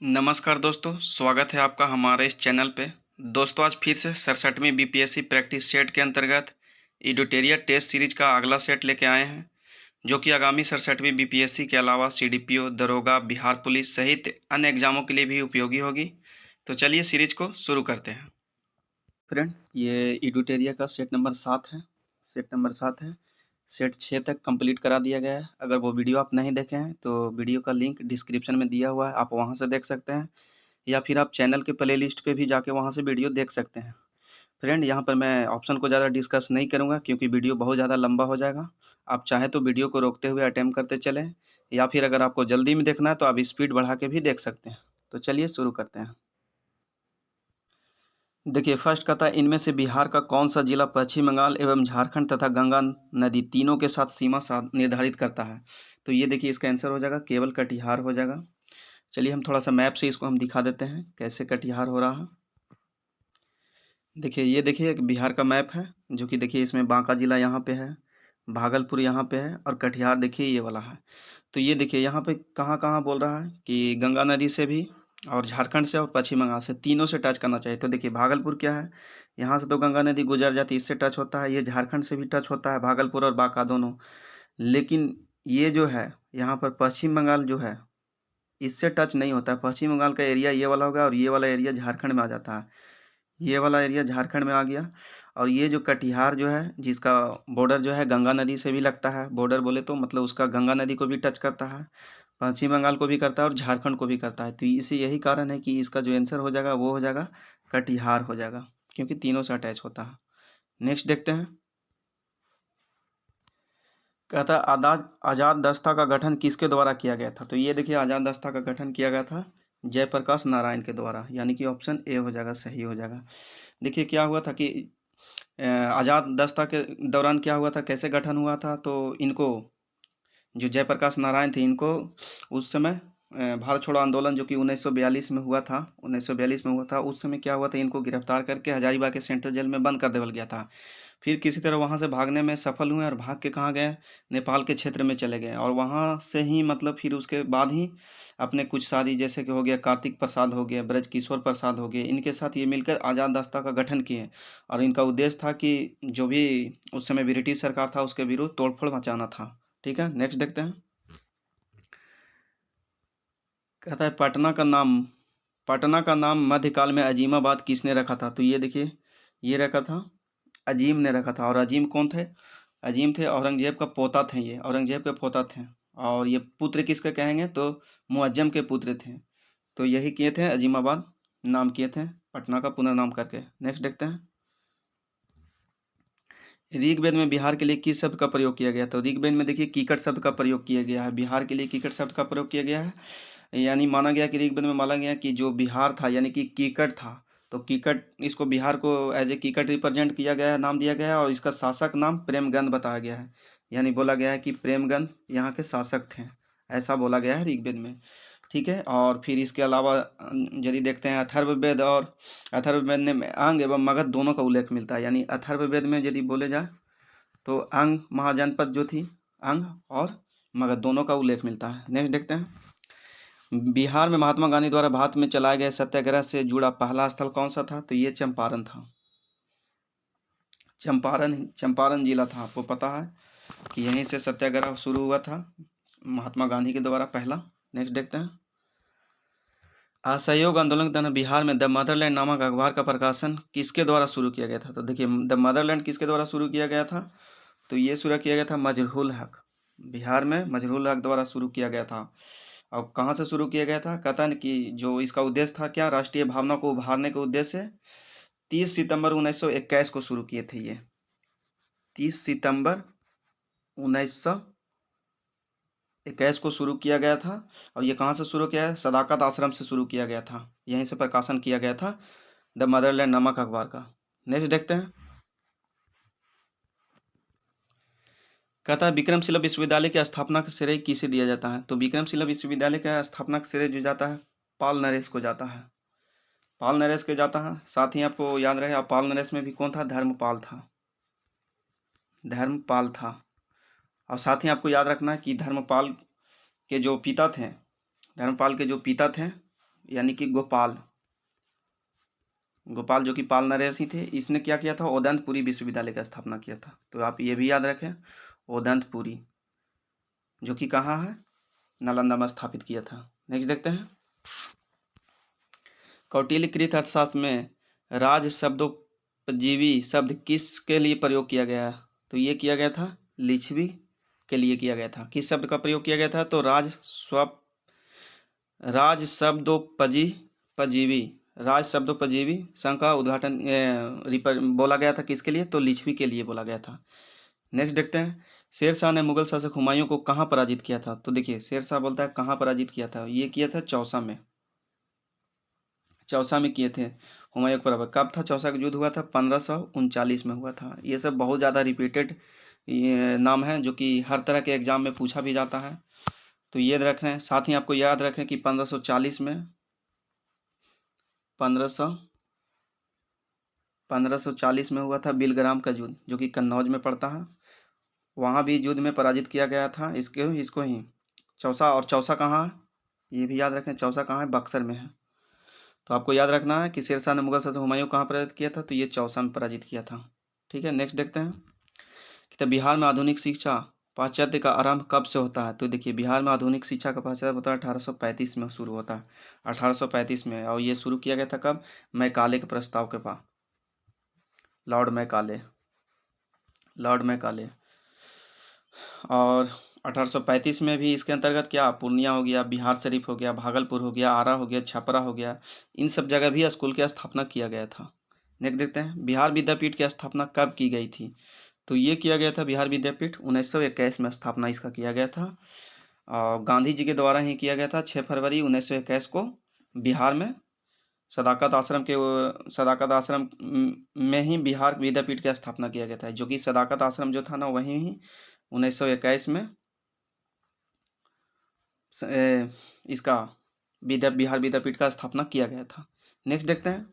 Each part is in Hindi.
नमस्कार दोस्तों, स्वागत है आपका हमारे इस चैनल पे। दोस्तों आज फिर से 67वीं बीपीएससी प्रैक्टिस सेट के अंतर्गत एडिटोरियल टेस्ट सीरीज का अगला सेट लेके आए हैं, जो कि आगामी 67वीं बीपीएससी के अलावा सीडीपीओ, दरोगा, बिहार पुलिस सहित अन्य एग्जामों के लिए भी उपयोगी होगी। तो चलिए सीरीज को शुरू करते हैं। फ्रेंड, ये एडिटोरियल का सेट नंबर 7 है। सेट 6 तक कंप्लीट करा दिया गया है। अगर वो वीडियो आप नहीं देखे हैं तो वीडियो का लिंक डिस्क्रिप्शन में दिया हुआ है, आप वहाँ से देख सकते हैं, या फिर आप चैनल के प्लेलिस्ट पे भी जाके वहाँ से वीडियो देख सकते हैं। फ्रेंड, यहाँ पर मैं ऑप्शन को ज़्यादा डिस्कस नहीं करूँगा क्योंकि वीडियो बहुत ज़्यादा लंबा हो जाएगा। आप चाहें तो वीडियो को रोकते हुए अटेम्प्ट करते चलें, या फिर अगर आपको जल्दी में देखना है तो आप स्पीड बढ़ा के भी देख सकते हैं। तो चलिए शुरू करते हैं। देखिए, फर्स्ट कहता है, इनमें से बिहार का कौन सा जिला पश्चिम बंगाल एवं झारखंड तथा गंगा नदी तीनों के साथ सीमा निर्धारित करता है। तो ये देखिए, इसका आंसर हो जाएगा केवल कटिहार हो जाएगा। चलिए हम थोड़ा सा मैप से इसको हम दिखा देते हैं कैसे कटिहार हो रहा है। देखिए, ये देखिए एक बिहार का मैप है, जो कि देखिए इसमें बांका जिला यहाँ पे है, भागलपुर यहाँ पे है, और कटिहार देखिए ये वाला है। तो ये देखिए यहाँ पे कहाँ कहाँ बोल रहा है कि गंगा नदी से भी, और झारखंड से, और पश्चिम बंगाल से, तीनों से टच करना चाहिए। तो देखिए भागलपुर क्या है, यहाँ से तो गंगा नदी गुजर जाती है, इससे टच होता है। ये झारखंड से भी टच होता है, भागलपुर और बांका दोनों। लेकिन ये जो है यहाँ पर पश्चिम बंगाल जो है, इससे टच नहीं होता है। पश्चिम बंगाल का एरिया ये वाला होगा, और ये वाला एरिया झारखंड में आ जाता है। ये वाला एरिया झारखंड में आ गया। और ये जो कटिहार जो है, जिसका बॉर्डर जो है गंगा नदी से भी लगता है, बॉर्डर बोले तो मतलब उसका गंगा नदी को भी टच करता है, पश्चिम बंगाल को भी करता है, और झारखंड को भी करता है। तो इसे यही कारण है कि इसका जो आंसर हो जाएगा वो हो जाएगा कटिहार हो जाएगा, क्योंकि तीनों से अटैच होता है। नेक्स्ट देखते हैं। कहता है, आजाद दस्ता का गठन किसके द्वारा किया गया था। तो ये देखिए, आजाद दस्ता का गठन किया गया था जयप्रकाश नारायण के द्वारा, यानी कि ऑप्शन ए हो जाएगा, सही हो जाएगा। देखिए क्या हुआ था कि आज़ाद दस्ता के दौरान क्या हुआ था, कैसे गठन हुआ था। तो इनको, जो जयप्रकाश नारायण थे, इनको उस समय भारत छोड़ो आंदोलन जो कि 1942 में हुआ था, 1942 में हुआ था, उस समय क्या हुआ था, इनको गिरफ्तार करके हजारीबाग के सेंट्रल जेल में बंद कर देवल गया था। फिर किसी तरह वहाँ से भागने में सफल हुए, और भाग के कहाँ गए, नेपाल के क्षेत्र में चले गए। और वहाँ से ही मतलब फिर उसके बाद ही अपने कुछ साथी, जैसे कि हो गया कार्तिक प्रसाद हो गया, ब्रज किशोर प्रसाद हो गए, इनके साथ ये मिलकर आज़ाद दस्ता का गठन किए। और इनका उद्देश्य था कि जो भी उस समय ब्रिटिश सरकार था उसके विरुद्ध तोड़फोड़ मचाना था। ठीक है, नेक्स्ट देखते हैं। कहता है, पटना का नाम मध्यकाल में अजीमाबाद किसने रखा था। तो ये देखिए, ये रखा था अजीम ने रखा था। और अजीम कौन थे, अजीम थे औरंगजेब का पोता थे, ये औरंगजेब के पोता थे। और ये पुत्र किसके कहेंगे, तो मुअज्जम के पुत्र थे। तो यही किए थे, अजीमाबाद नाम किए थे पटना का पुनर्नाम करके। नेक्स्ट देखते हैं। ऋग्वेद में बिहार के लिए किस शब्द का प्रयोग किया गया। तो ऋग्वेद में देखिए कीकट शब्द का प्रयोग किया गया है, बिहार के लिए कीकट शब्द का प्रयोग किया गया है। यानी माना गया कि ऋग्वेद में माना गया कि जो बिहार था, यानी कि कीकट था, तो कीकट, इसको बिहार को एज ए कीकट रिप्रेजेंट किया गया है, नाम दिया गया है। और इसका शासक नाम प्रेमगंध बताया गया है, यानी बोला गया है कि प्रेमगंध यहाँ के शासक थे, ऐसा बोला गया है ऋग्वेद में। ठीक है, और फिर इसके अलावा यदि देखते हैं अथर्ववेद, और अथर्ववेद में अंग एवं मगध दोनों का उल्लेख मिलता है। यानी अथर्ववेद में यदि बोले जाए तो अंग महाजनपद जो थी, अंग और मगध दोनों का उल्लेख मिलता है। नेक्स्ट देखते हैं। बिहार में महात्मा गांधी द्वारा भारत में चलाए गए सत्याग्रह से जुड़ा पहला स्थल कौन सा था। तो ये चंपारण था, चंपारण जिला था। आपको पता है कि यहीं से सत्याग्रह शुरू हुआ था महात्मा गांधी के द्वारा पहला। नेक्स्ट देखते हैं। असहयोग आंदोलन के दौरान बिहार में द मदरलैंड नामक अखबार का प्रकाशन किसके द्वारा शुरू किया गया था। तो देखिए, द मदरलैंड किसके द्वारा शुरू किया गया था। तो ये शुरू किया गया था मजरूल हक, बिहार में मजरूल हक द्वारा शुरू किया गया था। और कहाँ से शुरू किया गया था, कहता है कि जो इसका उद्देश्य था क्या, राष्ट्रीय भावना को उभारने के उद्देश्य से 30 सितंबर 1921 को शुरू किए थे ये, 30 सितंबर 1921 को शुरू किया गया था। और ये कहाँ से शुरू किया है, सदाकत आश्रम से शुरू किया गया था, यहीं से प्रकाशन किया गया था द मदरलैंड नामक अखबार का। नेक्स्ट देखते हैं। कहता है, विक्रमशिला विश्वविद्यालय की स्थापना का श्रेय किसे दिया जाता है। तो विक्रमशिला विश्वविद्यालय का स्थापना का श्रेय जो जाता है, पाल नरेश को जाता है, पाल नरेश के जाता है। साथ ही आपको याद रहे, पाल नरेश में भी कौन था, धर्मपाल था, धर्मपाल था। और साथ ही आपको याद रखना है कि धर्मपाल के जो पिता थे, धर्मपाल के जो पिता थे यानी कि गोपाल जो कि पाल नरेश ही थे, इसने क्या किया था, ओदंतपुरी विश्वविद्यालय का स्थापना किया था। तो आप ये भी याद रखें, ओदंतपुरी जो कि कहाँ है, नालंदा में स्थापित किया था। नेक्स्ट देखते हैं, कौटिल्यकृत अर्थशास्त्र में राज शब्दोपजीवी शब्द किसके लिए प्रयोग किया गया है? तो ये किया गया था लिच्छवी के लिए किया गया था। किस शब्द का प्रयोग किया गया था? तो राज शब्दोपजीवी राज शब्दोपजीवी संघ का उद्घाटन बोला गया था किसके लिए? तो लिच्छवी के लिए बोला गया था। नेक्स्ट देखते हैं, शेरशाह ने मुगल शासक हुमायूं को कहाँ पराजित किया था? तो देखिए शेरशाह बोलता है कहाँ पराजित किया था, ये किया था चौसा में। चौसा में किए थे हुमायूं के बराबर। कब था चौसा का युद्ध हुआ था? 1539 में हुआ था। ये सब बहुत ज़्यादा रिपीटेड नाम है जो कि हर तरह के एग्जाम में पूछा भी जाता है, तो ये रख रहे हैं। साथ ही आपको याद रखें कि 1540 में 1540 में हुआ था बिलग्राम का युद्ध जो कि कन्नौज में पड़ता है। वहाँ भी युद्ध में पराजित किया गया था इसको ही चौसा। और चौसा कहाँ है ये भी याद रखें, चौसा कहाँ है? बक्सर में है। तो आपको याद रखना है कि शेरशाह ने मुगल शासक हुमायूं कहाँ पराजित किया था? तो ये चौसा में पराजित किया था। ठीक है, नेक्स्ट देखते हैं कि तब बिहार में आधुनिक शिक्षा पाश्चात्य का आरंभ कब से होता है? तो देखिए बिहार में आधुनिक शिक्षा का पाश्चात्य होता है 1835 में शुरू होता है, 1835 में। और ये शुरू किया गया था कब? मैकाले के प्रस्ताव के बाद, लॉर्ड मैकाले। और 1835 में भी इसके अंतर्गत क्या पूर्णिया हो गया, बिहार शरीफ हो गया, भागलपुर हो गया, आरा हो गया, छपरा हो गया, इन सब जगह भी स्कूल की स्थापना किया गया था। नेक्स्ट देखते हैं, बिहार विद्यापीठ की स्थापना कब की गई थी? तो ये किया गया था बिहार विद्यापीठ 1921 में स्थापना इसका किया गया था। और गांधी जी के द्वारा ही किया गया था 6 फरवरी 1921 को बिहार में सदाकत आश्रम में ही बिहार विद्यापीठ की स्थापना किया गया था, जो कि सदाकत आश्रम जो था ना वहीं ही 1921 में इसका बिहार विद्यापीठ का स्थापना किया गया था। नेक्स्ट देखते हैं,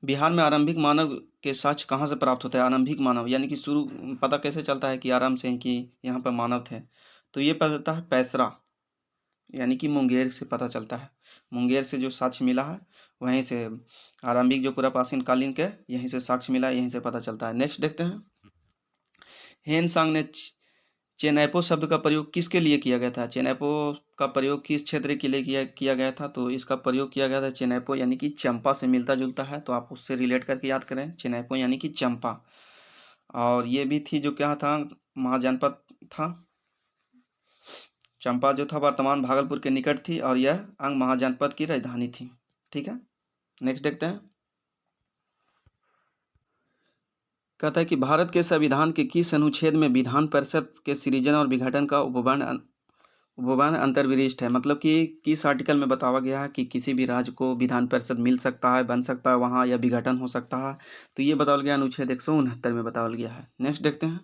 बिहार में आरंभिक मानव के साक्ष्य कहाँ से प्राप्त होता है? आरंभिक मानव यानी कि शुरू पता कैसे चलता है कि आराम से कि यहाँ पर मानव थे? तो ये पता है पैसरा यानी कि मुंगेर से पता चलता है। मुंगेर से जो साक्ष्य मिला है वहीं से आरंभिक जो पूरा प्राचीन कालीन के यहीं से साक्ष्य मिला है, यहीं से पता चलता है। नेक्स्ट देखते हैं, हेनसांग ने चेनैपो शब्द का प्रयोग किसके लिए किया गया था? चेनैपो का प्रयोग किस क्षेत्र के लिए किया गया था? तो इसका प्रयोग किया गया था चेनैपो यानी कि चंपा से मिलता जुलता है, तो आप उससे रिलेट करके याद करें, चेनैपो यानी कि चंपा। और ये भी थी जो क्या था, महाजनपद था। चंपा जो था वर्तमान भागलपुर के निकट थी और यह अंग महाजनपद की राजधानी थी। ठीक है, नेक्स्ट देखते हैं, कहता है कि भारत के संविधान के किस अनुच्छेद में विधान परिषद के सृजन और विघटन का उपबंध अंतर्विशिष्ट है? मतलब कि किस आर्टिकल में बताया गया है कि किसी भी राज्य को विधान परिषद मिल सकता है, बन सकता है वहाँ, या विघटन हो सकता है? तो ये बताया गया अनुच्छेद 169 में बताया गया है। नेक्स्ट देखते हैं,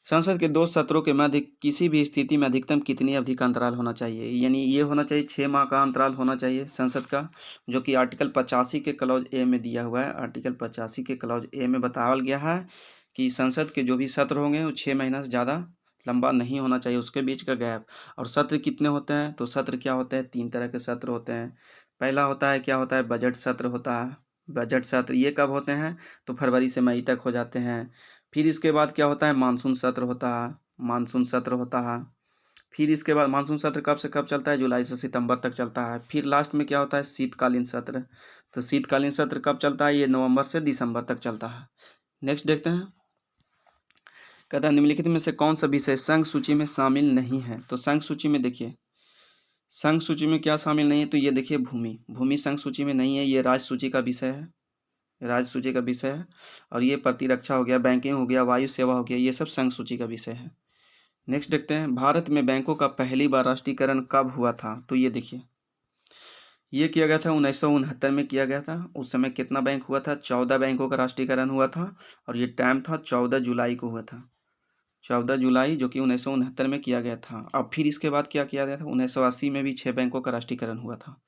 संसद के 2 सत्रों के मध्य किसी भी स्थिति में अधिकतम कितनी अवधि का अंतराल होना चाहिए? यानी ये होना चाहिए 6 माह का अंतराल होना चाहिए संसद का, जो कि आर्टिकल 85 के क्लॉज ए में दिया हुआ है। आर्टिकल 85 के क्लॉज ए में बताया गया है कि संसद के जो भी सत्र होंगे वो 6 महीना से ज़्यादा लंबा नहीं होना चाहिए, उसके बीच का गैप। और सत्र कितने होते हैं? तो सत्र क्या होते हैं? 3 तरह के सत्र होते हैं। पहला होता है क्या होता है? बजट सत्र होता है। बजट सत्र ये कब होते हैं? तो फरवरी से मई तक हो जाते हैं। फिर इसके बाद क्या होता है? मानसून सत्र होता है। मानसून सत्र होता है। फिर इसके बाद मानसून सत्र कब से कब चलता है? जुलाई से सितंबर तक चलता है। फिर लास्ट में क्या होता है? शीतकालीन सत्र। तो शीतकालीन सत्र कब चलता है? ये नवंबर से दिसंबर तक चलता है। नेक्स्ट देखते हैं, कहता है निम्नलिखित में से कौन सा विषय संघ सूची में शामिल नहीं है? तो संघ सूची में देखिए, संघ सूची में क्या शामिल नहीं है? तो ये देखिए भूमि संघ सूची में नहीं है, ये राज्य सूची का विषय है, राज्य सूची का विषय है। और ये प्रतिरक्षा हो गया, बैंकिंग हो गया, वायु सेवा हो गया, ये सब संघ सूची का विषय है। नेक्स्ट देखते हैं, भारत में बैंकों का पहली बार राष्ट्रीयकरण कब हुआ था? तो ये देखिए, ये किया गया था 1969 में किया गया था। उस समय कितना बैंक हुआ था? 14 बैंकों का राष्ट्रीयकरण हुआ था। और ये टाइम था 14 जुलाई को हुआ था, 14 जुलाई, जो कि 1969 में किया गया था। अब फिर इसके बाद क्या किया गया था? 1980 में भी 6 बैंकों का राष्ट्रीयकरण हुआ था।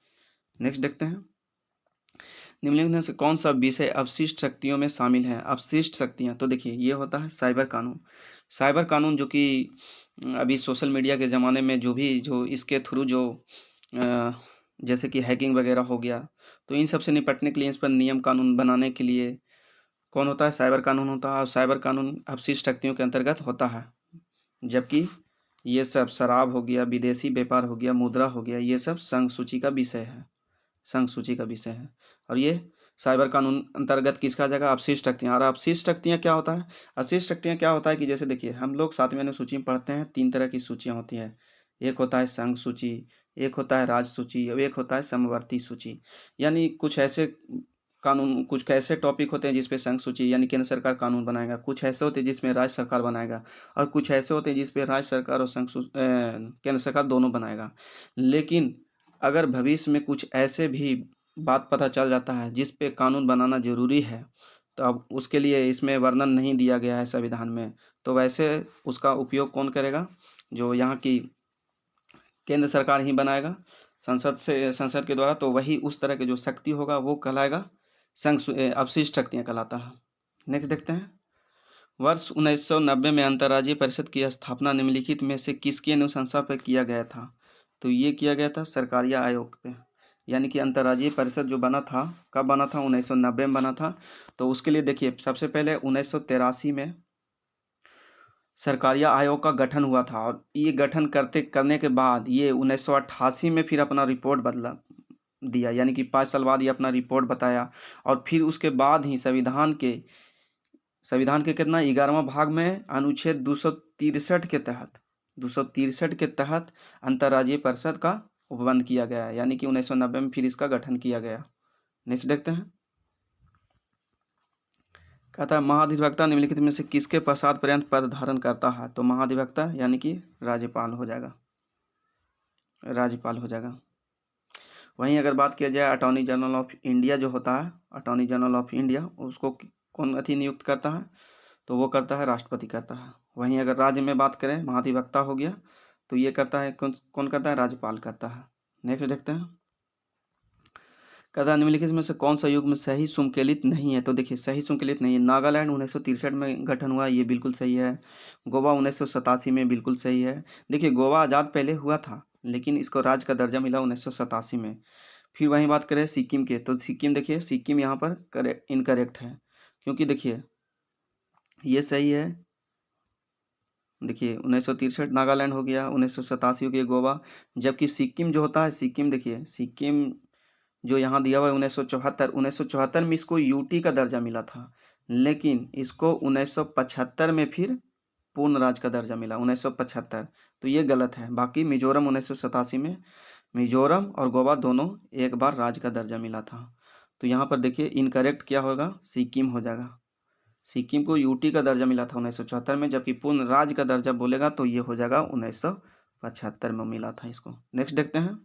नेक्स्ट देखते हैं, निम्नलिखित में से कौन सा विषय अवशिष्ट शक्तियों में शामिल है? अवशिष्ट शक्तियां, तो देखिए ये होता है साइबर कानून। साइबर कानून जो कि अभी सोशल मीडिया के ज़माने में जो इसके थ्रू जो जैसे कि हैकिंग वगैरह हो गया। तो इन सब से निपटने के लिए, इस पर नियम कानून बनाने के लिए कौन होता है? साइबर कानून होता है। और साइबर कानून अपशिष्ट शक्तियों के अंतर्गत होता है। जबकि ये सब शराब हो गया, विदेशी व्यापार हो गया, मुद्रा हो गया, ये सब संघ सूची का विषय है, संघ सूची का विषय है। और ये साइबर कानून अंतर्गत किसका आ जाएगा? अपशिष्ट शक्तियाँ। और अपशिष्ट शक्तियाँ क्या होता है? अपशिष्ट शक्तियाँ क्या होता है कि जैसे देखिए, हम लोग 7वीं अनुसूची में पढ़ते हैं, 3 तरह की सूचियाँ होती हैं। एक होता है संघ सूची, एक होता है राज्य सूची, और एक होता है समवर्ती सूची। यानी कुछ ऐसे कानून, कुछ ऐसे टॉपिक होते हैं जिसपे संघ सूची यानी केंद्र सरकार कानून बनाएगा, कुछ ऐसे होते हैं जिसमें राज्य सरकार बनाएगा, और कुछ ऐसे होते हैं जिसपे राज्य सरकार और केंद्र सरकार दोनों बनाएगा। लेकिन अगर भविष्य में कुछ ऐसे भी बात पता चल जाता है जिस पे कानून बनाना जरूरी है, तो अब उसके लिए इसमें वर्णन नहीं दिया गया है संविधान में, तो वैसे उसका उपयोग कौन करेगा? जो यहाँ की केंद्र सरकार ही बनाएगा संसद के द्वारा। तो वही उस तरह के जो शक्ति होगा वो कहलाएगा अपशिष्ट शक्तियाँ कहलाता है। नेक्स्ट देखते हैं। वर्ष 1990 में अंतर्राज्यीय परिषद की स्थापना निम्नलिखित में से किसकी अनुशंसा पर किया गया था? तो ये किया गया था सरकारिया आयोग पे। यानी कि अंतर्राज्यीय परिषद जो बना था, कब बना था? 1990 में बना था। तो उसके लिए देखिए, सबसे पहले 1983 में सरकारिया आयोग का गठन हुआ था, और ये गठन करने के बाद ये 1988 में फिर अपना रिपोर्ट बदला दिया, यानी कि 5 साल बाद ये अपना रिपोर्ट बताया। और फिर उसके बाद ही संविधान के कितना 11वां भाग में अनुच्छेद 263 के तहत अंतर्राज्यीय परिषद का उपबंध किया गया है। यानी कि 1990 में फिर इसका गठन किया गया। नेक्स्ट देखते हैं। कहता है महाधिवक्ता निम्नलिखित में से किसके पश्चात पर्यंत पद धारण करता है? तो महाधिवक्ता यानी कि राज्यपाल हो जाएगा, राज्यपाल हो जाएगा। वहीं अगर बात किया जाए अटॉर्नी जनरल ऑफ इंडिया जो होता है, अटॉर्नी जनरल ऑफ इंडिया, उसको कौन नियुक्त करता है? तो वो करता है राष्ट्रपति करता है। वहीं अगर राज्य में बात करें, महाधिवक्ता हो गया, तो ये करता है कौन करता है? राज्यपाल करता है। नेक्स्ट देखते हैं। कहता है निम्नलिखित में से कौन सा युग में सही संकलित नहीं है? तो देखिए, सही संकलित नहीं है। नागालैंड 1963 में गठन हुआ, ये बिल्कुल सही है। गोवा 1987 में, बिल्कुल सही है। देखिए, गोवा आज़ाद पहले हुआ था, लेकिन इसको राज्य का दर्जा मिला 1987 में। फिर वहीं बात करें सिक्किम के, तो सिक्किम देखिए, सिक्किम यहाँ पर इनकरेक्ट है, क्योंकि देखिए ये सही है। देखिए 1963 नागालैंड हो गया, 1987 हो गया गोवा। जबकि सिक्किम जो होता है, सिक्किम देखिए, सिक्किम जो यहाँ दिया हुआ है 1974 में इसको यूटी का दर्जा मिला था, लेकिन इसको 1975 में फिर पूर्ण राज्य का दर्जा मिला, 1975। तो ये गलत है। बाकी मिजोरम 1987 में मिजोरम और गोवा दोनों एक बार राज्य का दर्जा मिला था। तो यहाँ पर देखिए इनकरेक्ट क्या होगा? सिक्किम हो जाएगा। सिक्किम को यूटी का दर्जा मिला था 1974 में, जबकि पूर्ण राज्य का दर्जा बोलेगा तो ये हो जाएगा 1975 में मिला था इसको। नेक्स्ट देखते हैं।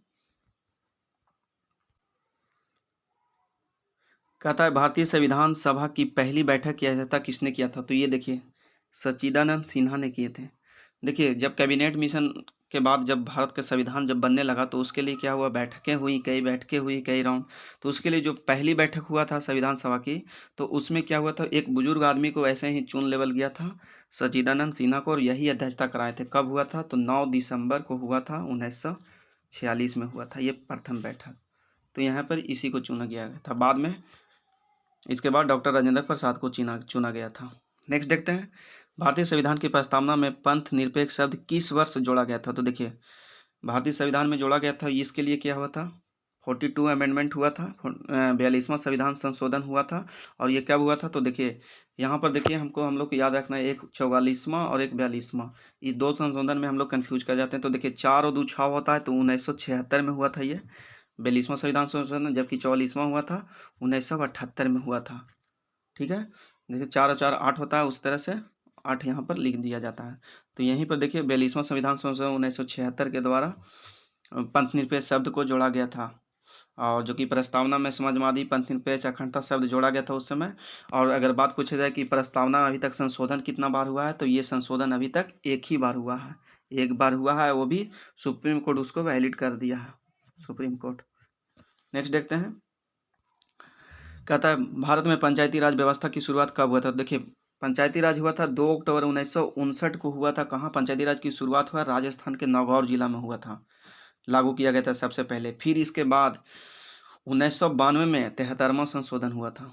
कहता है भारतीय संविधान सभा की पहली बैठक की अध्यक्षता किसने किया था? तो ये देखिए, सच्चिदानंद सिन्हा ने किए थे। देखिए, जब कैबिनेट मिशन के बाद जब भारत का संविधान जब बनने लगा, तो उसके लिए क्या हुआ? कई बैठकें हुई, कई राउंड। तो उसके लिए जो पहली बैठक हुआ था संविधान सभा की, तो उसमें क्या हुआ था? एक बुजुर्ग आदमी को ऐसे ही चुन लेवल गया था, सच्चिदानंद सिन्हा को, और यही अध्यक्षता कराए थे। कब हुआ था? तो 9 दिसंबर को हुआ था, 1946 में हुआ था ये प्रथम बैठक। तो यहाँ पर इसी को चुना गया था। बाद में इसके बाद डॉक्टर राजेंद्र प्रसाद को चुना गया था। नेक्स्ट देखते हैं। भारतीय संविधान की प्रस्तावना में पंथ निरपेक्ष शब्द किस वर्ष जोड़ा गया था? तो देखिए, भारतीय संविधान में जोड़ा गया था, इसके लिए क्या हुआ था? 42 अमेंडमेंट हुआ था, 42वां संविधान संशोधन हुआ था। और ये कब हुआ था? तो देखिए, यहाँ पर देखिए, हम लोग को याद रखना है, एक 44वां और एक 42वां, ये दो संशोधन में हम लोग कन्फ्यूज कर जाते हैं। तो देखिए, 4 और 2 6 होता है, तो 1976 में हुआ था ये 42वां संविधान संशोधन, जबकि 44वां हुआ था 1978 में हुआ था। ठीक है, देखिए 4 और 4 8 होता है, उस तरह से 8 यहाँ पर लिख दिया जाता है। तो यहीं पर देखिए 42वां संविधान संशोधन 1976 के द्वारा पंथ निरपेक्ष शब्द को जोड़ा गया था, और जो कि प्रस्तावना में समाजवादी पंथ निरपेक्ष अखंडता शब्द जोड़ा गया था उस समय। और अगर बात पूछी जाए कि प्रस्तावना अभी तक संशोधन कितना बार हुआ है, तो ये संशोधन अभी तक एक ही बार हुआ है, एक बार हुआ है, वो भी सुप्रीम कोर्ट उसको वैलिड कर दिया है, सुप्रीम कोर्ट। नेक्स्ट देखते हैं। कहता है भारत में पंचायती राज व्यवस्था की शुरुआत कब हुआ था? देखिए, पंचायती राज हुआ था 2 अक्टूबर 1959 को हुआ था। कहाँ पंचायती राज की शुरुआत हुआ? राजस्थान के नागौर जिला में हुआ था। लागू किया गया था सबसे पहले। फिर इसके बाद 1992 में 73वां संशोधन हुआ था।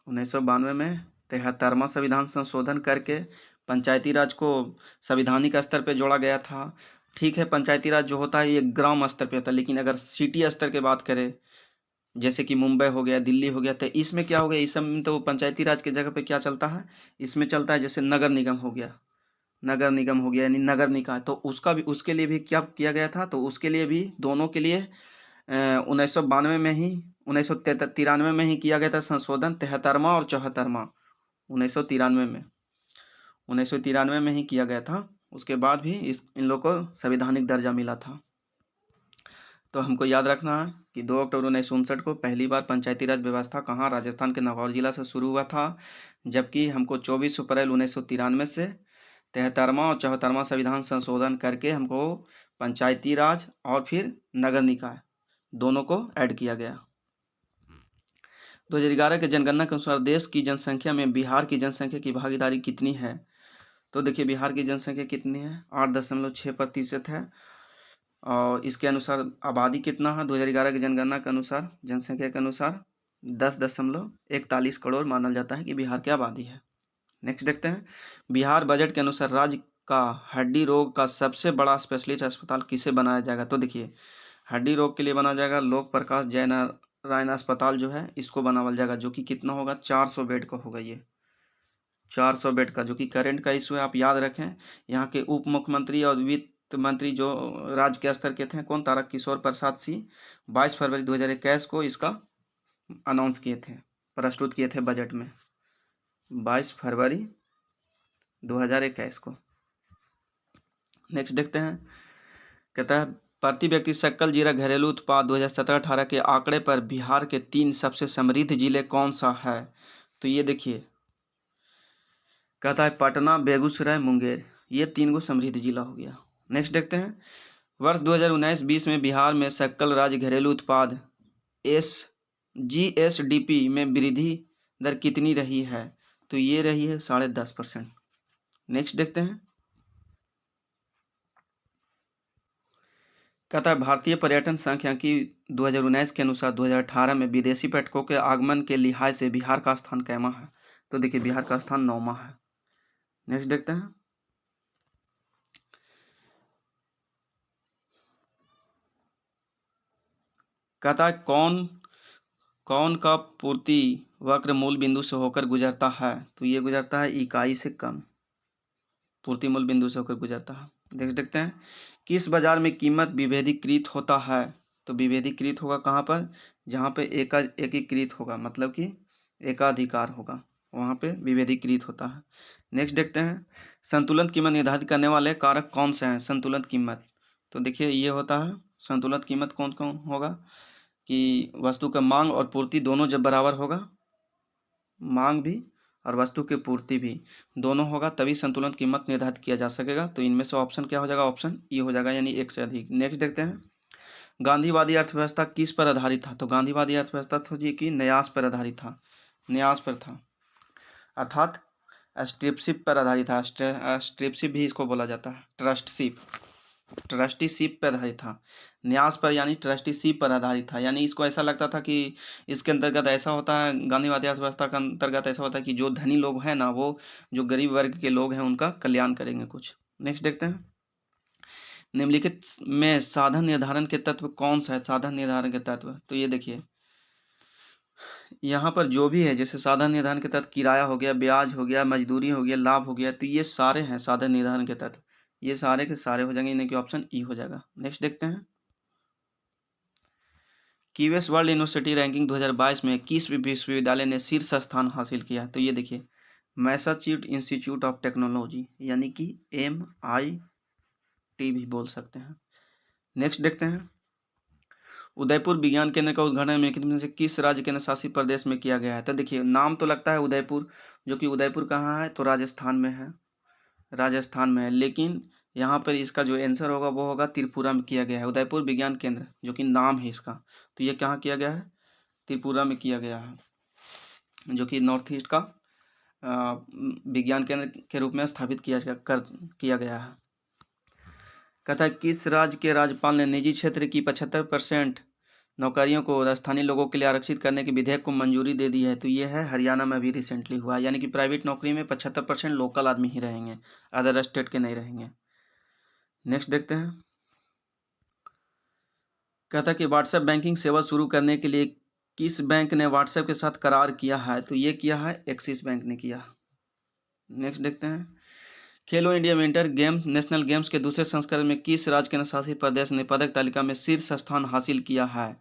1992 में 73वां संविधान संशोधन करके पंचायती राज को संवैधानिक स्तर पे जोड़ा गया था। ठीक है, पंचायती राज जो होता है ये ग्राम स्तर पे होता है, लेकिन अगर सिटी स्तर की बात करें, जैसे कि मुंबई हो गया, दिल्ली हो गया, तो इसमें क्या हो गया, इस समय तो पंचायती राज की जगह पे क्या चलता है, इसमें चलता है जैसे नगर निगम हो गया, नगर निगम हो गया यानी नगर निकाय। तो उसका भी, उसके लिए भी क्या किया गया था, तो उसके लिए भी दोनों के लिए 1992 में ही, 1993 में ही किया गया था संशोधन, 73वां और 74वां। 1993 में, 1993 में ही किया गया था। उसके बाद भी इन लोग को संवैधानिक दर्जा मिला था। तो हमको याद रखना है कि 2 अक्टूबर 1959 को पहली बार पंचायती राज व्यवस्था कहाँ, राजस्थान के नागौर जिला से शुरू हुआ था, जबकि हमको 24 अप्रैल 1993 से 73वां और 74वां संविधान संशोधन करके हमको पंचायती राज और फिर नगर निकाय दोनों को ऐड किया गया। 2011 के जनगणना के अनुसार देश की जनसंख्या में बिहार की जनसंख्या की भागीदारी कितनी है? तो देखिए बिहार की जनसंख्या कितनी है, 8.6% है। और इसके अनुसार आबादी कितना है, 2011 की जनगणना के अनुसार, जनसंख्या के अनुसार 10.41 करोड़ माना जाता है कि बिहार की आबादी है। नेक्स्ट देखते हैं, बिहार बजट के अनुसार राज्य का हड्डी रोग का सबसे बड़ा स्पेशलिस्ट अस्पताल किसे बनाया जाएगा? तो देखिए हड्डी रोग के लिए बनाया जाएगा लोक प्रकाश जयनारायण अस्पताल जो है, इसको बनावल जाएगा, जो कि कितना होगा, 400 बेड का होगा। ये 400 बेड का, जो कि करेंट का इशू है, आप याद रखें। यहाँ के उप मुख्यमंत्री और वित्त मंत्री जो राज्य के स्तर के थे, कौन, तारकिशोर प्रसाद सिंह, 22 फरवरी 2021 को इसका अनाउंस किए थे, प्रस्तुत किए थे बजट में, 22 फरवरी 2021 को। नेक्स्ट देखते हैं, कहता है प्रति व्यक्ति सकल जीरा घरेलू उत्पाद 2017-18 के आंकड़े पर बिहार के 3 सबसे समृद्ध जिले कौन सा है? तो ये देखिए, कहता है पटना, बेगूसराय, मुंगेर, ये 3 गो समृद्ध जिला हो गया। नेक्स्ट देखते हैं, वर्ष 2019-20 में बिहार में सकल राज्य घरेलू उत्पाद GSDP में वृद्धि दर कितनी रही है? तो ये रही है 10.5%। नेक्स्ट देखते हैं, कहता है भारतीय पर्यटन सांख्यिकी 2019 के अनुसार 2018 में विदेशी पर्यटकों के आगमन के लिहाज से बिहार का स्थान कैमा है? तो देखिए बिहार का स्थान 9वां है। नेक्स्ट देखते हैं, कहता है कौन का पूर्ति वक्र मूल बिंदु से होकर गुजरता है? तो ये गुजरता है इकाई से कम, पूर्ति मूल बिंदु से होकर गुजरता है। देखते हैं, किस बाजार में कीमत विभेदीकृत होता है? तो विभेदीकृत होगा कहाँ पर, जहाँ पे एकीकृत होगा, मतलब कि एकाधिकार होगा, वहाँ पे विभेदीकृत होता है। नेक्स्ट देखते हैं, संतुलित कीमत निर्धारित करने वाले कारक कौन से हैं? संतुलित कीमत, तो देखिए ये होता है संतुलित कीमत कौन कौन होगा, कि वस्तु का मांग और पूर्ति दोनों जब बराबर होगा, मांग भी और वस्तु की पूर्ति भी दोनों होगा, तभी संतुलित कीमत निर्धारित किया जा सकेगा। तो इनमें से ऑप्शन क्या हो जाएगा, ऑप्शन ई हो जाएगा, यानी एक से अधिक। नेक्स्ट देखते हैं, गांधीवादी अर्थव्यवस्था किस पर आधारित था? तो गांधीवादी अर्थव्यवस्था तो जी की न्यास पर आधारित था, न्यास पर था, अर्थात स्ट्रिपशिप पर आधारित था। स्ट्रिपशिप भी इसको बोला जाता है, ट्रस्टीशिप पर आधारित था, न्यास पर यानी ट्रस्टीशिप पर आधारित था। यानी इसको ऐसा लगता था कि इसके अंतर्गत ऐसा होता है, गांधीवादी अर्थव्यवस्था के अंतर्गत ऐसा होता है कि जो धनी लोग हैं ना, वो जो गरीब वर्ग के लोग हैं उनका कल्याण करेंगे कुछ। नेक्स्ट देखते हैं, निम्नलिखित में साधन निर्धारण के तत्व कौन सा है? साधन निर्धारण के तत्व, तो ये देखिए यहाँ पर जो भी है, जैसे साधन निर्धारण के तत्व किराया हो गया, ब्याज हो गया, मजदूरी हो गया, लाभ हो गया, तो ये सारे हैं साधन निर्धारण के तत्व, ये सारे के सारे हो जाएंगे, इनके ऑप्शन ई हो जाएगा। नेक्स्ट देखते हैं, कीवेस वर्ल्ड यूनिवर्सिटी रैंकिंग 2022 में किस विश्वविद्यालय ने शीर्ष स्थान हासिल किया? तो ये देखिए मैसाचुसेट्स इंस्टीट्यूट ऑफ टेक्नोलॉजी, यानी कि MIT भी बोल सकते हैं। नेक्स्ट देखते हैं, उदयपुर विज्ञान केंद्र का उद्घाटन में से किस राज्य केंद्र शासित प्रदेश में किया गया है? तो देखिए नाम तो लगता है उदयपुर, जो कि उदयपुर कहाँ है, तो राजस्थान में है, राजस्थान में है, लेकिन यहाँ पर इसका जो आंसर होगा वो होगा त्रिपुरा में किया गया है। उदयपुर विज्ञान केंद्र जो कि नाम है इसका, तो ये कहाँ किया गया है, त्रिपुरा में किया गया है, जो कि नॉर्थ ईस्ट का विज्ञान केंद्र के रूप में स्थापित किया गया है। कहता है किस राज्य के राज्यपाल ने निजी क्षेत्र की 75% नौकरियों को स्थानीय लोगों के लिए आरक्षित करने के विधेयक को मंजूरी दे दी है? तो ये है हरियाणा में अभी रिसेंटली हुआ, यानी कि प्राइवेट नौकरी में 75% लोकल आदमी ही रहेंगे, अदर स्टेट के नहीं रहेंगे। नेक्स्ट देखते हैं। कहता है कि व्हाट्सएप बैंकिंग सेवा शुरू करने के लिए किस बैंक ने व्हाट्सएप के साथ करार किया है? तो ये किया है एक्सिस बैंक ने किया। नेक्स्ट देखते हैं। खेलो India winter game national games के दूसरे संस्करण में किस राज्य केंद्र शासित प्रदेश ने पदक तालिका में शीर्ष स्थान हासिल किया है?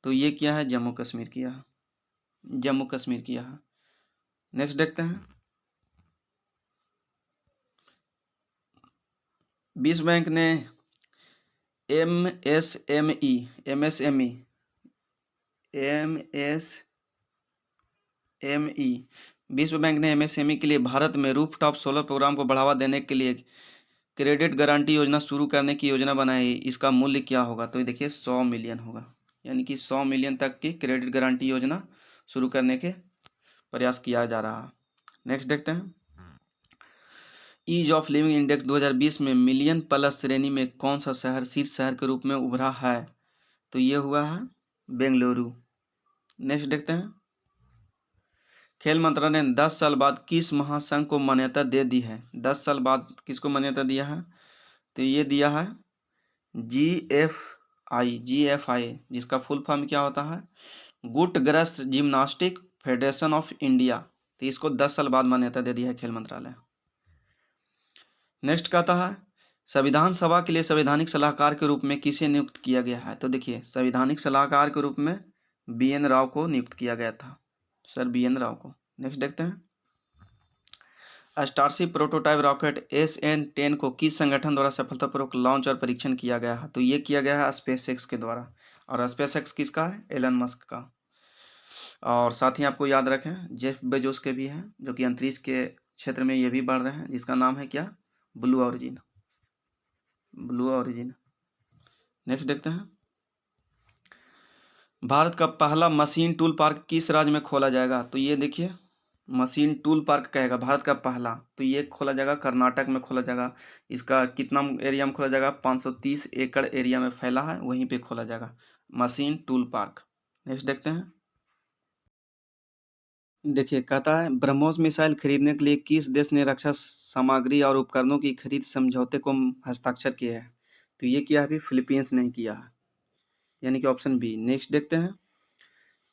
तो ये किया है जम्मू कश्मीर किया है, जम्मू कश्मीर किया है। नेक्स्ट देखते हैं। विश्व बैंक ने एमएसएमई विश्व बैंक ने एमएसएमई के लिए भारत में रूफटॉप सोलर प्रोग्राम को बढ़ावा देने के लिए क्रेडिट गारंटी योजना शुरू करने की योजना बनाई। इसका मूल्य क्या होगा? तो ये देखिए 100 मिलियन होगा, यानी कि 100 मिलियन तक की क्रेडिट गारंटी योजना शुरू करने के प्रयास किया जा रहा है। नेक्स्ट देखते हैं। ईज ऑफ लिविंग इंडेक्स 2020 में मिलियन प्लस श्रेणी में कौन सा शहर शीर्ष शहर के रूप में उभरा है? तो ये हुआ है बेंगलुरु। नेक्स्ट देखते हैं। खेल मंत्रालय ने 10 साल बाद किस महासंघ को मान्यता दे दी है? 10 साल बाद किसको मान्यता दिया है? तो ये दिया है GFI, जिसका फुल फॉर्म क्या होता है? गुटग्रस्त जिम्नास्टिक फेडरेशन ऑफ इंडिया। तो इसको 10 साल बाद मान्यता दे दिया है खेल मंत्रालय। नेक्स्ट कहता है संविधान सभा के लिए संवैधानिक सलाहकार के रूप में किसे नियुक्त किया गया है? तो देखिए संवैधानिक सलाहकार के रूप में BN राव को नियुक्त किया गया था, सर BN राव को। नेक्स्ट देखते हैं। स्टारशिप प्रोटोटाइप रॉकेट SN10 को किस संगठन द्वारा सफलतापूर्वक लॉन्च और परीक्षण किया गया है? तो ये किया गया है स्पेसएक्स के द्वारा, और स्पेसएक्स किसका है? एलन मस्क का। और साथ ही आपको याद रखें जेफ बेजोस के भी हैं, जो कि अंतरिक्ष के क्षेत्र में ये भी बढ़ रहे हैं, जिसका नाम है क्या? Blue origin. नेक्स्ट देखते हैं। भारत का पहला मशीन टूल पार्क किस राज्य में खोला जाएगा? तो ये देखिए मशीन टूल पार्क कहेगा भारत का पहला, तो ये खोला जाएगा कर्नाटक में खोला जाएगा। इसका कितना एरिया में खोला जाएगा? 530 एकड़ एरिया में फैला है, वहीं पे खोला जाएगा मशीन टूल पार्क। नेक्स्ट देखते हैं। देखिए कहता है ब्रह्मोस मिसाइल खरीदने के लिए किस देश ने रक्षा सामग्री और उपकरणों की खरीद समझौते को हस्ताक्षर किया है? तो ये किया है अभी फिलीपींस ने किया है, यानी कि ऑप्शन बी। नेक्स्ट देखते हैं।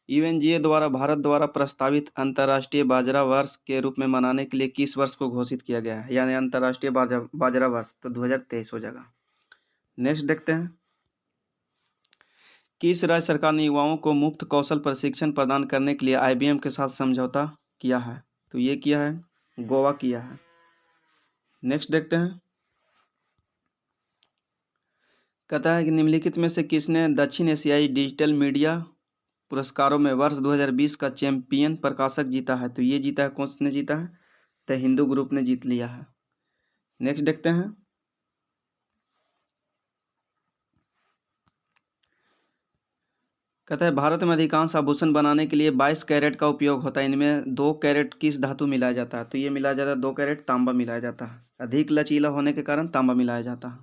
UNGA द्वारा भारत द्वारा प्रस्तावित अंतर्राष्ट्रीय बाजरा वर्ष के रूप में मनाने के लिए किस वर्ष को घोषित किया गया है? यानी अंतर्राष्ट्रीय बाजरा वर्ष, तो 2023 हो जाएगा। नेक्स्ट देखते हैं। किस राज्य सरकार ने युवाओं को मुफ्त कौशल प्रशिक्षण प्रदान करने के लिए IBM के साथ समझौता किया है? तो ये किया है गोवा किया है। नेक्स्ट देखते हैं। कहता है कि निम्नलिखित में से किसने दक्षिण एशियाई डिजिटल मीडिया पुरस्कारों में वर्ष 2020 का चैंपियन प्रकाशक जीता है? तो ये जीता है, कौन ने जीता है? द हिंदू ग्रुप ने जीत लिया है। नेक्स्ट देखते हैं। कहता है भारत में अधिकांश आभूषण बनाने के लिए 22 कैरेट का उपयोग होता है। इनमें 2 कैरेट किस धातु मिलाया जाता है? तो ये मिलाया जाता है 2 कैरेट तांबा मिलाया जाता है, अधिक लचीला होने के कारण तांबा मिलाया जाता है।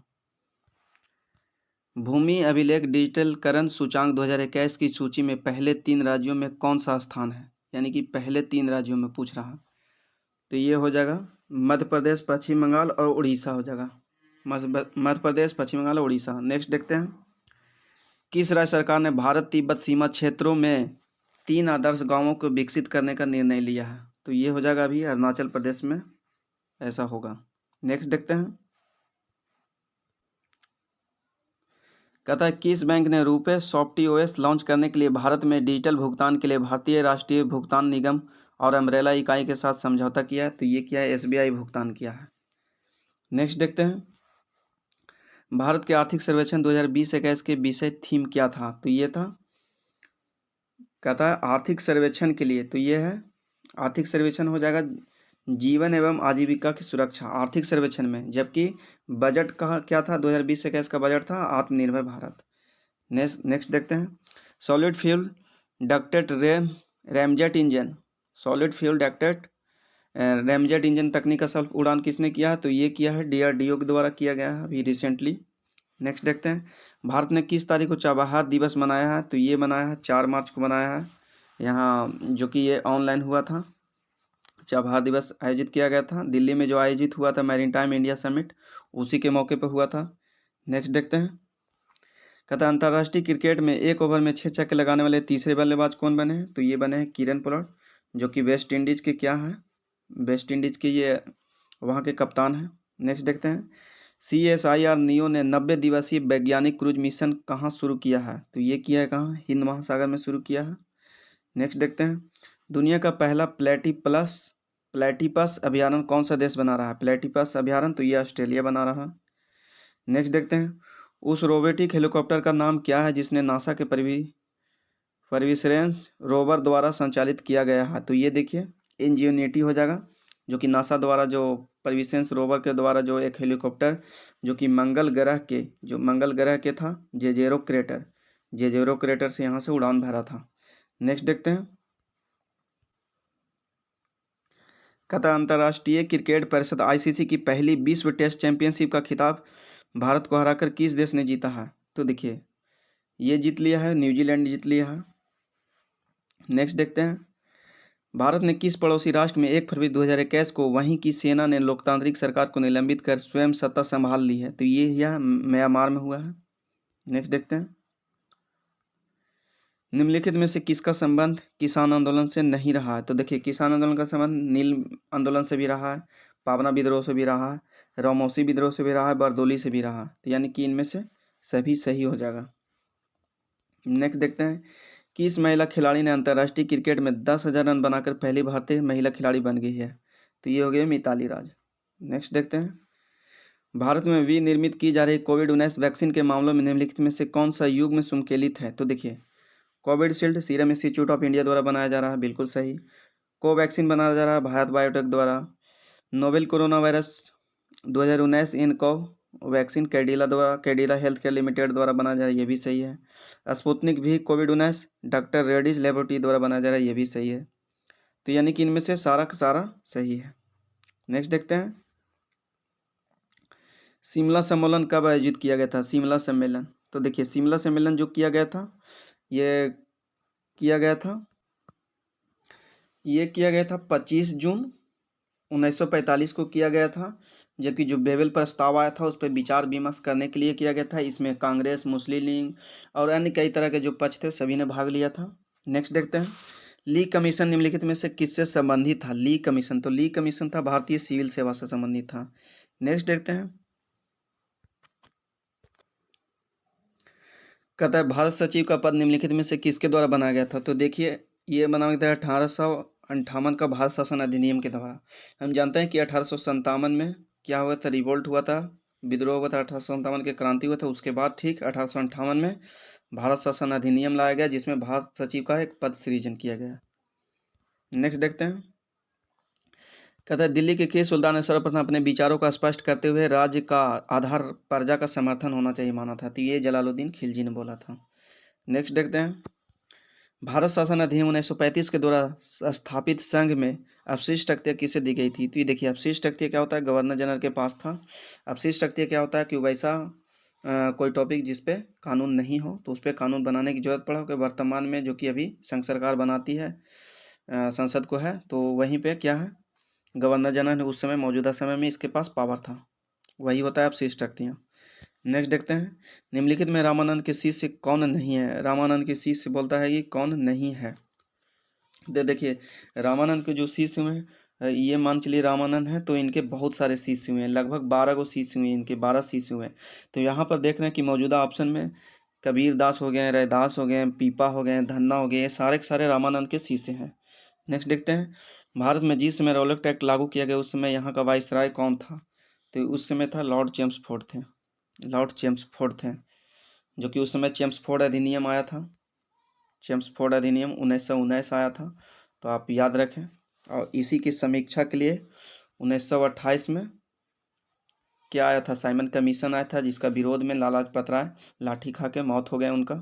भूमि अभिलेख डिजिटलकरण सूचांक 2021 की सूची में पहले 3 राज्यों में कौन सा स्थान है? यानी कि पहले 3 राज्यों में पूछ रहा है, तो ये हो जाएगा मध्य प्रदेश, पश्चिम बंगाल और उड़ीसा हो जाएगा। मध्य प्रदेश, पश्चिम बंगाल और उड़ीसा। नेक्स्ट देखते हैं। किस राज्य सरकार ने भारत तिब्बत सीमा क्षेत्रों में 3 आदर्श गांवों को विकसित करने का निर्णय लिया है? तो ये हो जाएगा अभी अरुणाचल प्रदेश में ऐसा होगा। नेक्स्ट देखते हैं। कहता है किस बैंक ने रुपे सॉफ्टवेयर लॉन्च करने के लिए भारत में डिजिटल भुगतान के लिए भारतीय राष्ट्रीय भुगतान निगम और अम्ब्रेला इकाई के साथ समझौता किया है? तो ये किया है SBI भुगतान किया है। नेक्स्ट देखते हैं। भारत के आर्थिक सर्वेक्षण 2020-21 के विषय थीम क्या था? तो ये था, कहता है आर्थिक सर्वेक्षण के लिए, तो ये है आर्थिक सर्वेक्षण हो जाएगा जीवन एवं आजीविका की सुरक्षा आर्थिक सर्वेक्षण में, जबकि बजट का क्या था? 2020-21 का बजट था आत्मनिर्भर भारत। नेक्स्ट देखते हैं। Solid fuel ducted ramjet engine solid fuel ducted ramjet engine तकनीक का सफल उड़ान किसने किया है? तो ये किया है DRDO के द्वारा किया गया है अभी रिसेंटली। नेक्स्ट देखते हैं, भारत ने किस तारीख को चबाहार दिवस मनाया है? तो ये मनाया है 4 मार्च को मनाया है यहाँ, जो कि ये ऑनलाइन हुआ था। चबाहार दिवस आयोजित किया गया था दिल्ली में, जो आयोजित हुआ था मैरीटाइम इंडिया समिट, उसी के मौके पर हुआ था। नेक्स्ट देखते हैं, कहता है अंतर्राष्ट्रीय क्रिकेट में एक ओवर में 6 छक्के लगाने वाले तीसरे बल्लेबाज कौन बने हैं? तो ये बने हैं किरण पोलार्ड, जो कि वेस्ट इंडीज के क्या हैं, वेस्ट इंडीज के ये वहाँ के कप्तान हैं। नेक्स्ट देखते हैं, CSIR नियो ने 90 दिवसीय वैज्ञानिक क्रूज मिशन कहाँ शुरू किया है? तो ये किया है कहाँ? हिंद महासागर में शुरू किया है। नेक्स्ट देखते हैं, दुनिया का पहला प्लेटिपस अभ्यारण्य कौन सा देश बना रहा है? प्लेटिपस अभ्यारण्य, तो ये ऑस्ट्रेलिया बना रहा है। नेक्स्ट देखते हैं, उस रोबोटिक हेलीकॉप्टर का नाम क्या है जिसने नासा के परविसरेंस रोवर द्वारा संचालित किया गया है? तो ये देखिए इंजिनिटी हो जाएगा, जो कि नासा द्वारा जो परविसेंस रोवर के द्वारा जो एक हेलीकॉप्टर जो कि मंगल ग्रह के था, जेजेरो क्रेटर से यहाँ से उड़ान भरा था। नेक्स्ट देखते हैं, कहता अंतर्राष्ट्रीय क्रिकेट परिषद ICC की पहली विश्व टेस्ट चैंपियनशिप का खिताब भारत को हराकर किस देश ने जीता है? तो देखिए ये जीत लिया है, न्यूजीलैंड जीत लिया है। नेक्स्ट देखते हैं, भारत ने किस पड़ोसी राष्ट्र में 1 फरवरी 2021 को वहीं की सेना ने लोकतांत्रिक सरकार को निलंबित कर स्वयं सत्ता संभाल ली है? तो ये यह म्यांमार में हुआ है। नेक्स्ट देखते हैं, निम्नलिखित में से किसका संबंध किसान आंदोलन से नहीं रहा है? तो देखिए किसान आंदोलन का संबंध नील आंदोलन से भी रहा है, पावना विद्रोह से भी रहा है, रामौसी विद्रोह से भी रहा है, बरदोली से भी रहा है। तो यानी कि इनमें से सभी सही हो जाएगा। नेक्स्ट देखते हैं, किस महिला खिलाड़ी ने अंतर्राष्ट्रीय क्रिकेट में 10,000 रन बनाकर पहली भारतीय महिला खिलाड़ी बन गई है? तो ये हो गई मिताली राज। नेक्स्ट देखते हैं, भारत में विनिर्मित की जा रही कोविड-19 वैक्सीन के मामलों में निम्नलिखित में से कौन सा युग्म संकेलित है? तो देखिए Covishield serum institute of India द्वारा बनाया जा रहा है, बिल्कुल सही। कोवैक्सीन बनाया जा रहा है भारत बायोटेक द्वारा। Novel corona virus 2019 vaccine Cadila health care limited द्वारा बनाया जा रहा है, ये भी सही है। स्पुतनिक भी कोविड-19 डॉक्टर रेड्डीज लेबोरेटरी द्वारा बनाया जा रहा है, ये भी सही है। तो यानी कि इनमें से सारा का सारा सही है। नेक्स्ट देखते हैं, शिमला सम्मेलन कब आयोजित किया गया था? शिमला सम्मेलन, तो देखिए शिमला सम्मेलन जो किया गया था ये किया गया था 25 जून 1945 को किया गया था, जबकि जो बेबल प्रस्ताव आया था उस पर विचार विमर्श करने के लिए किया गया था। इसमें कांग्रेस, मुस्लिम लीग और अन्य कई तरह के जो पक्ष थे सभी ने भाग लिया था। नेक्स्ट देखते हैं, ली कमीशन निम्नलिखित में से किससे संबंधित था? ली कमीशन, तो ली कमीशन था भारतीय सिविल सेवा से संबंधित था। नेक्स्ट देखते हैं, कहता है भारत सचिव का पद निम्नलिखित में से किसके द्वारा बनाया गया था? तो देखिए ये बनाया गया था 1858 का भारत शासन अधिनियम के द्वारा। हम जानते हैं कि 1857 में क्या हुआ था, रिवोल्ट हुआ था, विद्रोह हुआ था, 1857 की क्रांति हुआ था। उसके बाद ठीक 1858 में भारत शासन अधिनियम लाया गया, जिसमें भारत सचिव का एक पद सृजन किया गया। नेक्स्ट देखते हैं, कहता है दिल्ली के किस सुल्तान ने सर्वप्रथम अपने विचारों का स्पष्ट करते हुए राज्य का आधार प्रजा का समर्थन होना चाहिए माना था? तो ये जलालुद्दीन खिलजी ने बोला था। नेक्स्ट देखते हैं, भारत शासन अधिनियम 1935 के द्वारा स्थापित संघ में अपशिष्ट शक्तियाँ किसे दी गई थी? तो ये देखिए अपशिष्ट शक्तियाँ क्या होता है, गवर्नर जनरल के पास था। अपशिष्ट शक्तियाँ क्या होता है कि वैसा कोई टॉपिक जिस पे कानून नहीं हो तो उस पर कानून बनाने की जरूरत पड़ा, कि वर्तमान में जो कि अभी संघ सरकार बनाती है संसद को है, तो वहीं पे क्या है गवर्नर जनरल उस समय मौजूदा समय में इसके पास पावर था, वही होता है अपशिष्ट शक्तियाँ। नेक्स्ट देखते हैं, निम्नलिखित में रामानंद के शिष्य कौन नहीं है? रामानंद के शिष्य बोलता है कि कौन नहीं है। देखिए रामानंद के जो शिष्य हुए ये मान चलिए रामानंद हैं, तो इनके बहुत सारे शिष्य हुए हैं, लगभग 12 को शिष्य हुए, इनके 12 शिष्य हुए। तो यहाँ पर देख रहे हैं कि मौजूदा ऑप्शन में कबीर दास हो गए, रैदास हो गए, पीपा हो गए, धन्ना हो गए, ये सारे के सारे रामानंद के शिष्य हैं। नेक्स्ट देखते हैं, भारत में जिस समय रॉलेट एक्ट लागू किया गया उस समय यहाँ का वाइसराय कौन था? तो उस समय था लॉर्ड चेम्सफोर्ड थे, लॉर्ड चेम्सफोर्ड थे, जो कि उस समय चेम्सफोर्ड अधिनियम आया था। चेम्सफोर्ड अधिनियम 1919 आया था, तो आप याद रखें। और इसी की समीक्षा के लिए 1928 में क्या आया था, साइमन कमीशन आया था, जिसका विरोध में लाला लाजपत राय लाठी खा के मौत हो गया उनका।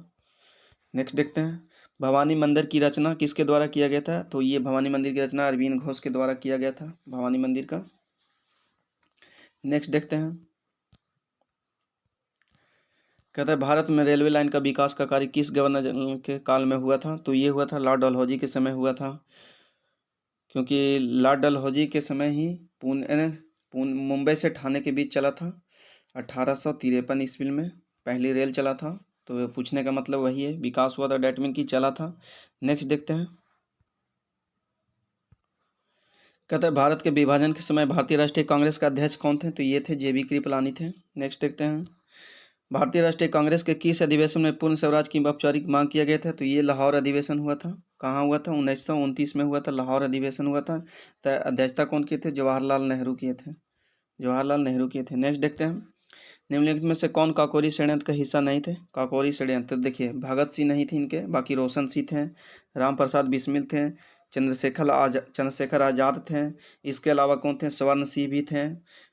नेक्स्ट देखते हैं, भवानी मंदिर की रचना किसके द्वारा किया गया था? तो ये भवानी मंदिर की रचना अरविंद घोष के द्वारा किया गया था, भवानी मंदिर का। नेक्स्ट देखते हैं, कहता है भारत में रेलवे लाइन का विकास का कार्य किस गवर्नर जनरल के काल में हुआ था? तो ये हुआ था लॉर्ड डलहौजी के समय हुआ था, क्योंकि लॉर्ड डलहौजी के समय ही मुंबई से ठाणे के बीच चला था 1853 ईस्वी में पहली रेल चला था। तो पूछने का मतलब वही है, विकास हुआ था, डैट मीन की चला था। नेक्स्ट देखते हैं। कहता है भारत के विभाजन के समय भारतीय राष्ट्रीय कांग्रेस का अध्यक्ष कौन थे? तो ये थे JB कृपलानी थे। नेक्स्ट देखते हैं। भारतीय राष्ट्रीय कांग्रेस के किस अधिवेशन में पूर्ण स्वराज की औपचारिक मांग किया गया था? तो ये लाहौर अधिवेशन हुआ था। कहाँ हुआ था? 1929 में हुआ था, लाहौर अधिवेशन हुआ था। तो अध्यक्षता कौन किए थे? जवाहरलाल नेहरू किए थे, जवाहरलाल नेहरू किए थे। नेक्स्ट देखते हैं। निम्नलिखित में से कौन काकोरी षड्यंत्र का हिस्सा नहीं थे? काकोरी षड्यंत्र देखिए, भगत सिंह नहीं थे इनके, बाकी रोशन सिंह थे, राम प्रसाद बिस्मिल थे, चंद्रशेखर आज़ाद थे। इसके अलावा कौन थे? स्वर्ण सिंह भी थे,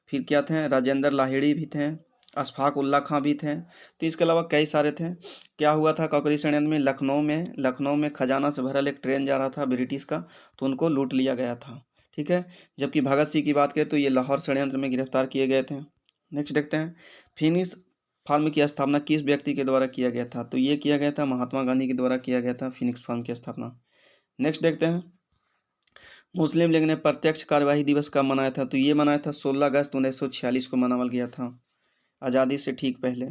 फिर क्या थे? राजेंद्र लाहिड़ी भी थे, अशफाक उल्ला खां भी थे। तो इसके अलावा कई सारे थे। क्या हुआ था काकोरी षड्यंत्र में? लखनऊ में खजाना से भरल एक ट्रेन जा रहा था ब्रिटिश का, तो उनको लूट लिया गया था। ठीक है। जबकि भगत सिंह की बात करें तो ये लाहौर षड्यंत्र में गिरफ्तार किए गए थे। नेक्स्ट देखते हैं। फिनिक्स फार्म की स्थापना किस व्यक्ति के द्वारा किया गया था? तो ये किया गया था महात्मा गांधी के द्वारा किया गया था फिनिक्स फार्म की स्थापना। नेक्स्ट देखते हैं। मुस्लिम लीग ने प्रत्यक्ष कार्यवाही दिवस कब मनाया था? तो ये मनाया था 16 अगस्त 1946 को मनाया गया था, आज़ादी से ठीक पहले।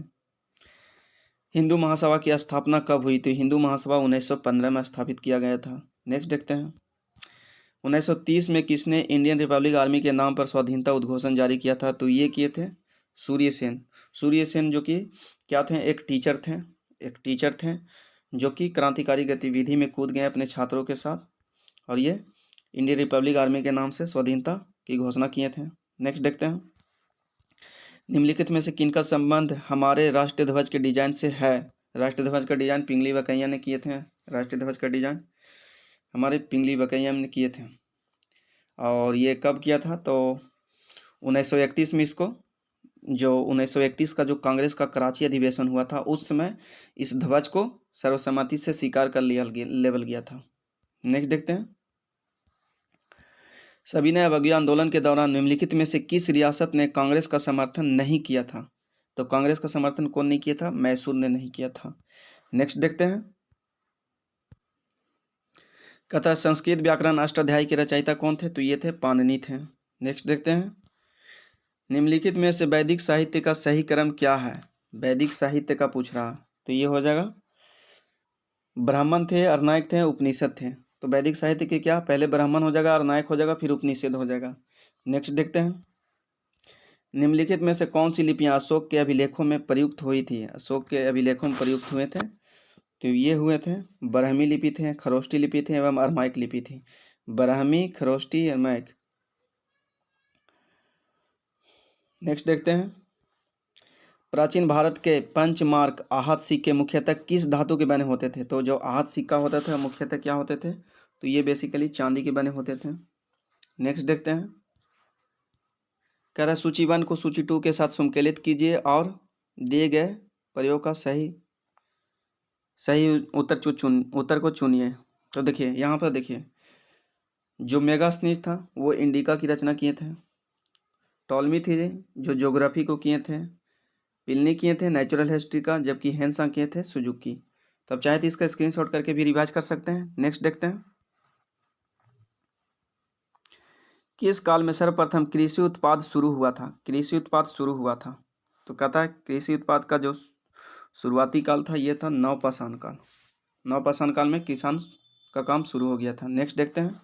हिंदू महासभा की स्थापना कब हुई? तो हिंदू महासभा 1915 में स्थापित किया गया था। नेक्स्ट देखते हैं। 1930 में किसने इंडियन रिपब्लिक आर्मी के नाम पर स्वाधीनता उद्घोषण जारी किया था? तो ये किए थे सूर्य सेन जो कि क्या थे? एक टीचर थे जो कि क्रांतिकारी गतिविधि में कूद गए अपने छात्रों के साथ, और ये इंडियन रिपब्लिक आर्मी के नाम से स्वाधीनता की घोषणा किए थे। नेक्स्ट देखते हैं। निम्नलिखित में से किनका संबंध हमारे राष्ट्रीय ध्वज के डिजाइन से है? राष्ट्रीय ध्वज का डिजाइन पिंगली वकैया ने किए थे। राष्ट्रीय ध्वज का डिजाइन हमारे पिंगली वकैया ने किए थे। और ये कब किया था? तो 1931 में इसको, जो 1931 का जो कांग्रेस का कराची अधिवेशन हुआ था, उस समय इस ध्वज को सर्वसम्मति से स्वीकार कर लेवल गया था। नेक्स्ट देखते हैं। सविनय अवज्ञा आंदोलन के दौरान निम्नलिखित में से किस रियासत ने कांग्रेस का समर्थन नहीं किया था? तो कांग्रेस का समर्थन कौन नहीं किया था? मैसूर ने नहीं किया था। नेक्स्ट देखते हैं। कहता है संस्कृत व्याकरण अष्टाध्यायी के रचयिता कौन थे? तो ये थे पाणिनि थे। नेक्स्ट देखते हैं। निम्नलिखित में से वैदिक साहित्य का सही क्रम क्या है? वैदिक साहित्य का पूछ रहा, तो ये हो जाएगा ब्राह्मण थे, अरनायक थे, उपनिषद थे। तो वैदिक साहित्य के क्या? पहले ब्राह्मण हो जाएगा, अरनायक हो जाएगा, फिर उपनिषद हो जाएगा। नेक्स्ट देखते हैं। निम्नलिखित में से कौन सी लिपियां अशोक के अभिलेखों में प्रयुक्त हुई थी? अशोक के अभिलेखों में प्रयुक्त हुए थे, तो ये हुए थे ब्राह्मी लिपि थे, खरोष्टी लिपि थे एवं अरमाइक लिपि थी। ब्राह्मी, खरोष्टी, अरमाइक। नेक्स्ट देखते हैं। प्राचीन भारत के पंचमार्क आहत सिक्के मुख्यतः किस धातु के बने होते थे? तो जो आहत सिक्का होता था मुख्यतः क्या होते थे? तो ये बेसिकली चांदी के बने होते थे। नेक्स्ट देखते हैं। कह रहा है सूची 1 को सूची 2 के साथ संकलित कीजिए और दिए गए प्रयोग का सही उत्तर को चुनिए। तो देखिए यहाँ पर देखिए, जो मेगास्थनीज था वो इंडिका की रचना किए थे, टॉलमी थे जो ज्योग्राफी को किए थे, पिलनी किए थे नेचुरल हिस्ट्री का, जबकि हेंसा किए थे सुजुकी। तब चाहे तो इसका स्क्रीनशॉट करके भी रिवाइज कर सकते हैं। नेक्स्ट देखते हैं। किस काल में सर्वप्रथम कृषि उत्पाद शुरू हुआ था? कृषि उत्पाद शुरू हुआ था, तो कहता है कृषि उत्पाद का जो शुरुआती काल था ये था नवपाषाण काल। नवपाषाण काल में किसान का काम शुरू हो गया था। नेक्स्ट देखते हैं।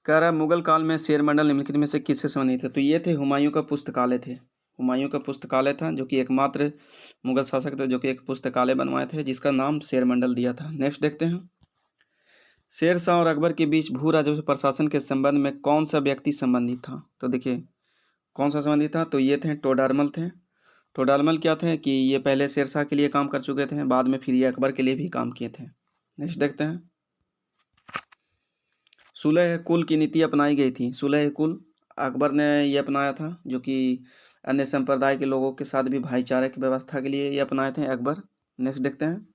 कह रहा है मुगल काल में शेर मंडल निम्नलिखित में से किससे संबंधित है? तो ये थे हुमायूं का पुस्तकालय थे। हुमायूं का पुस्तकालय था जो कि एकमात्र मुगल शासक थे जो कि एक पुस्तकालय बनवाए थे जिसका नाम शेर मंडल दिया था। नेक्स्ट देखते हैं। शेर शाह और अकबर के बीच भू राजस्व प्रशासन के संबंध में कौन सा व्यक्ति संबंधित था? तो देखिए कौन सा संबंधित था? तो ये थे टोडरमल थे। टोडरमल क्या थे कि ये पहले शेर शाह के लिए काम कर चुके थे, बाद में फिर ये अकबर के लिए भी काम किए थे। नेक्स्ट देखते हैं। सुलह कुल की नीति अपनाई गई थी। सुलह कुल अकबर ने ये अपनाया था, जो कि अन्य संप्रदाय के लोगों के साथ भी भाईचारे की व्यवस्था के लिए ये अपनाए थे अकबर। नेक्स्ट देखते हैं।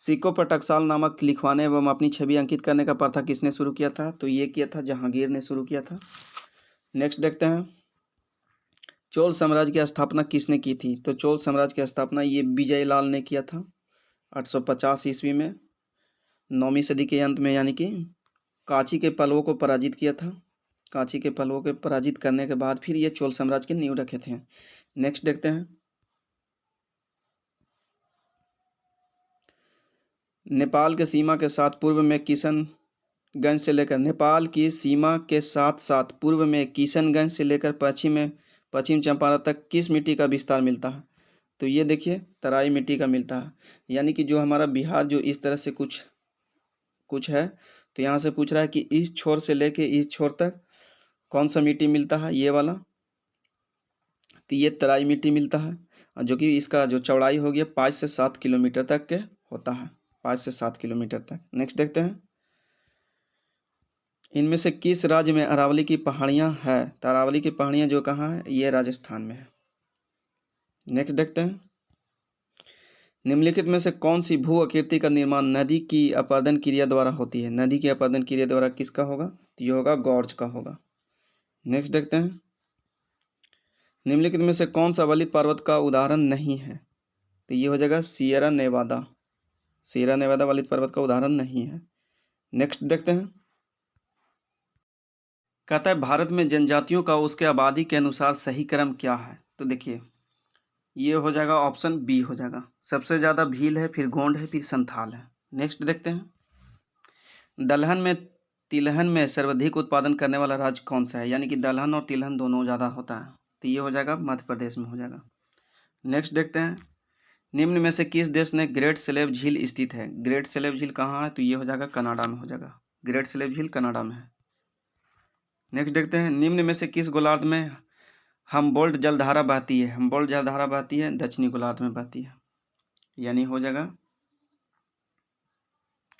सिक्कों पर टकसाल नामक लिखवाने एवं अपनी छवि अंकित करने का प्रथा किसने शुरू किया था? तो ये किया था जहांगीर ने शुरू किया था। नेक्स्ट देखते हैं। चोल साम्राज्य की स्थापना किसने की थी? तो चोल साम्राज्य की स्थापना ये विजय लाल ने किया था 850 ईस्वी में, 9वीं सदी के अंत में, यानी कि कांची के पल्लवों को पराजित किया था। कांची के पल्लवों के पराजित करने के बाद फिर ये चोल साम्राज्य की नींव रखे थे। नेक्स्ट देखते हैं। नेपाल के सीमा के साथ पूर्व में किशनगंज से लेकर नेपाल की सीमा के साथ साथ पूर्व में किशनगंज से लेकर पश्चिम चंपारण तक किस मिट्टी का विस्तार मिलता है? तो ये देखिए तराई मिट्टी का मिलता है। यानी कि जो हमारा बिहार जो इस तरह से कुछ है, तो यहाँ से पूछ रहा है कि इस छोर से लेके इस छोर तक कौन सा मिट्टी मिलता है? ये वाला, तो ये तराई मिट्टी मिलता है, और जो कि इसका जो चौड़ाई होगी 5 से 7 किलोमीटर तक के होता है, 5 से 7 किलोमीटर तक। नेक्स्ट देखते हैं। इनमें से किस राज्य में अरावली की पहाड़ियाँ है? तो अरावली की पहाड़ियाँ जो कहाँ है? ये राजस्थान में है। नेक्स्ट देखते हैं। निम्नलिखित में से कौन सी भू आकृति का निर्माण नदी की अपरदन क्रिया द्वारा होती है? नदी की अपरदन क्रिया द्वारा किसका होगा? तो ये होगा गॉर्ज का होगा। नेक्स्ट देखते हैं। निम्नलिखित में से कौन सा वलित पर्वत का उदाहरण नहीं है? तो ये हो जाएगा सियरा नेवादा। सियरा नेवादा वलित पर्वत का उदाहरण नहीं है। नेक्स्ट देखते हैं। कहता है भारत में जनजातियों का उसके आबादी के अनुसार सही क्रम क्या है? तो देखिए ये हो जाएगा ऑप्शन बी हो जाएगा। सबसे ज़्यादा भील है, फिर गोंड है, फिर संथाल है। नेक्स्ट देखते हैं। तिलहन में सर्वाधिक उत्पादन करने वाला राज्य कौन सा है? यानी कि दलहन और तिलहन दोनों ज़्यादा होता है, तो ये हो जाएगा मध्य प्रदेश में हो जाएगा। नेक्स्ट देखते हैं। निम्न में से किस देश ने ग्रेट स्लेव झील स्थित है? ग्रेट स्लेव झील कहाँ है? तो ये हो जाएगा कनाडा में हो जाएगा। ग्रेट स्लेव झील कनाडा में है। नेक्स्ट देखते हैं। निम्न में से किस गोलार्ध में हमबोल्ट जलधारा बहती है? हमबोल्ट जलधारा बहती है दक्षिणी गोलार्ध में बहती है, यानी हो जाएगा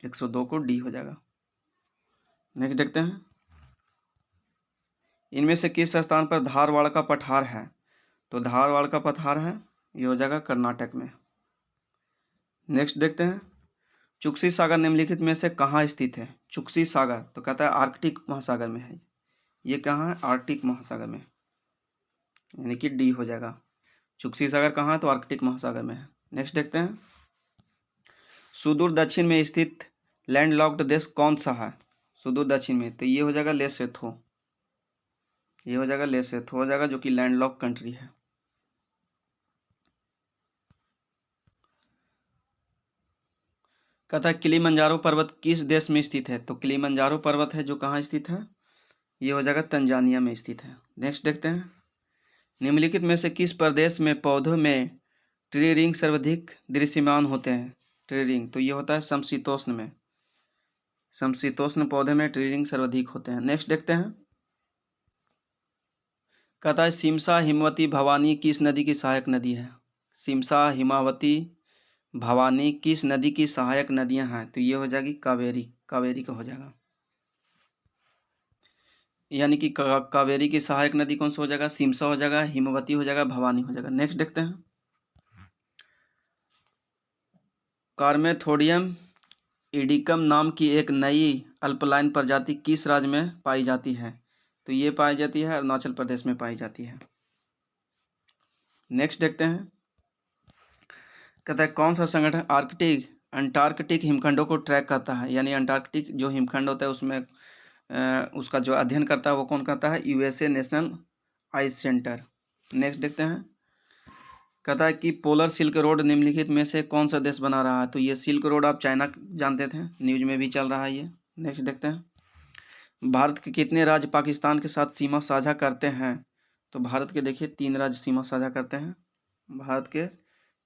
102 को डी हो जाएगा। नेक्स्ट देखते हैं। इनमें से किस स्थान पर धारवाड़ का पठार है? तो धारवाड़ का पठार है, ये हो जाएगा कर्नाटक में। नेक्स्ट देखते हैं। चुक्सी सागर निम्नलिखित में से कहाँ स्थित है? चुक्सी सागर तो कहता है आर्कटिक महासागर में है। ये कहाँ है? आर्कटिक महासागर में, यानी कि डी हो जाएगा। चुक्सी सागर कहाँ है? तो आर्कटिक महासागर में है। नेक्स्ट देखते हैं। सुदूर दक्षिण में स्थित लैंडलॉक्ड देश कौन सा है? सुदूर दक्षिण में, तो ये हो जाएगा लेसोथो। ये हो जाएगा लेसोथो हो जाएगा, जो कि लैंडलॉक कंट्री है। कहता है किलिमंजारो पर्वत किस देश में स्थित है? तो किलिमंजारो पर्वत है जो कहाँ स्थित है? ये हो जाएगा तंजानिया में स्थित है। नेक्स्ट देखते हैं। निम्नलिखित में से किस प्रदेश में पौधों में ट्री रिंग सर्वाधिक दृश्यमान होते हैं? ट्री रिंग तो ये होता है समशीतोष्ण में। समशीतोष्ण पौधे में ट्री रिंग सर्वाधिक होते हैं। नेक्स्ट देखते हैं। कहता है सिमसा हिमवती भवानी किस नदी की सहायक नदी है? सिमसा हिमावती भवानी किस नदी की सहायक नदियां हैं? तो ये हो जाएगी कावेरी। कावेरी का हो जाएगा, यानी कि कावेरी की सहायक नदी कौन सा हो जाएगा? सिमसा हो जाएगा, हिमवती हो जाएगा, भवानी हो जाएगा। नेक्स्ट देखते हैं। कार्मेथोडियम इडिकम नाम की एक नई अल्पलाइन प्रजाति किस राज्य में पाई जाती है? तो ये पाई जाती है अरुणाचल प्रदेश में पाई जाती है। नेक्स्ट देखते हैं। कहता है कौन सा संगठन अंटार्कटिक हिमखंडों को ट्रैक करता है? यानी अंटार्कटिक जो हिमखंड होता है उसमें उसका जो अध्ययन करता है वो कौन करता है? USA national ice centre. Next देखते हैं। कहता है कि पोलर सिल्क रोड निम्नलिखित में से कौन सा देश बना रहा है? तो ये सिल्क रोड आप चाइना जानते थे, न्यूज में भी चल रहा है ये। नेक्स्ट देखते हैं। भारत के कितने राज्य पाकिस्तान के साथ सीमा साझा करते हैं? तो भारत के देखिए 3 राज्य सीमा साझा करते हैं। भारत के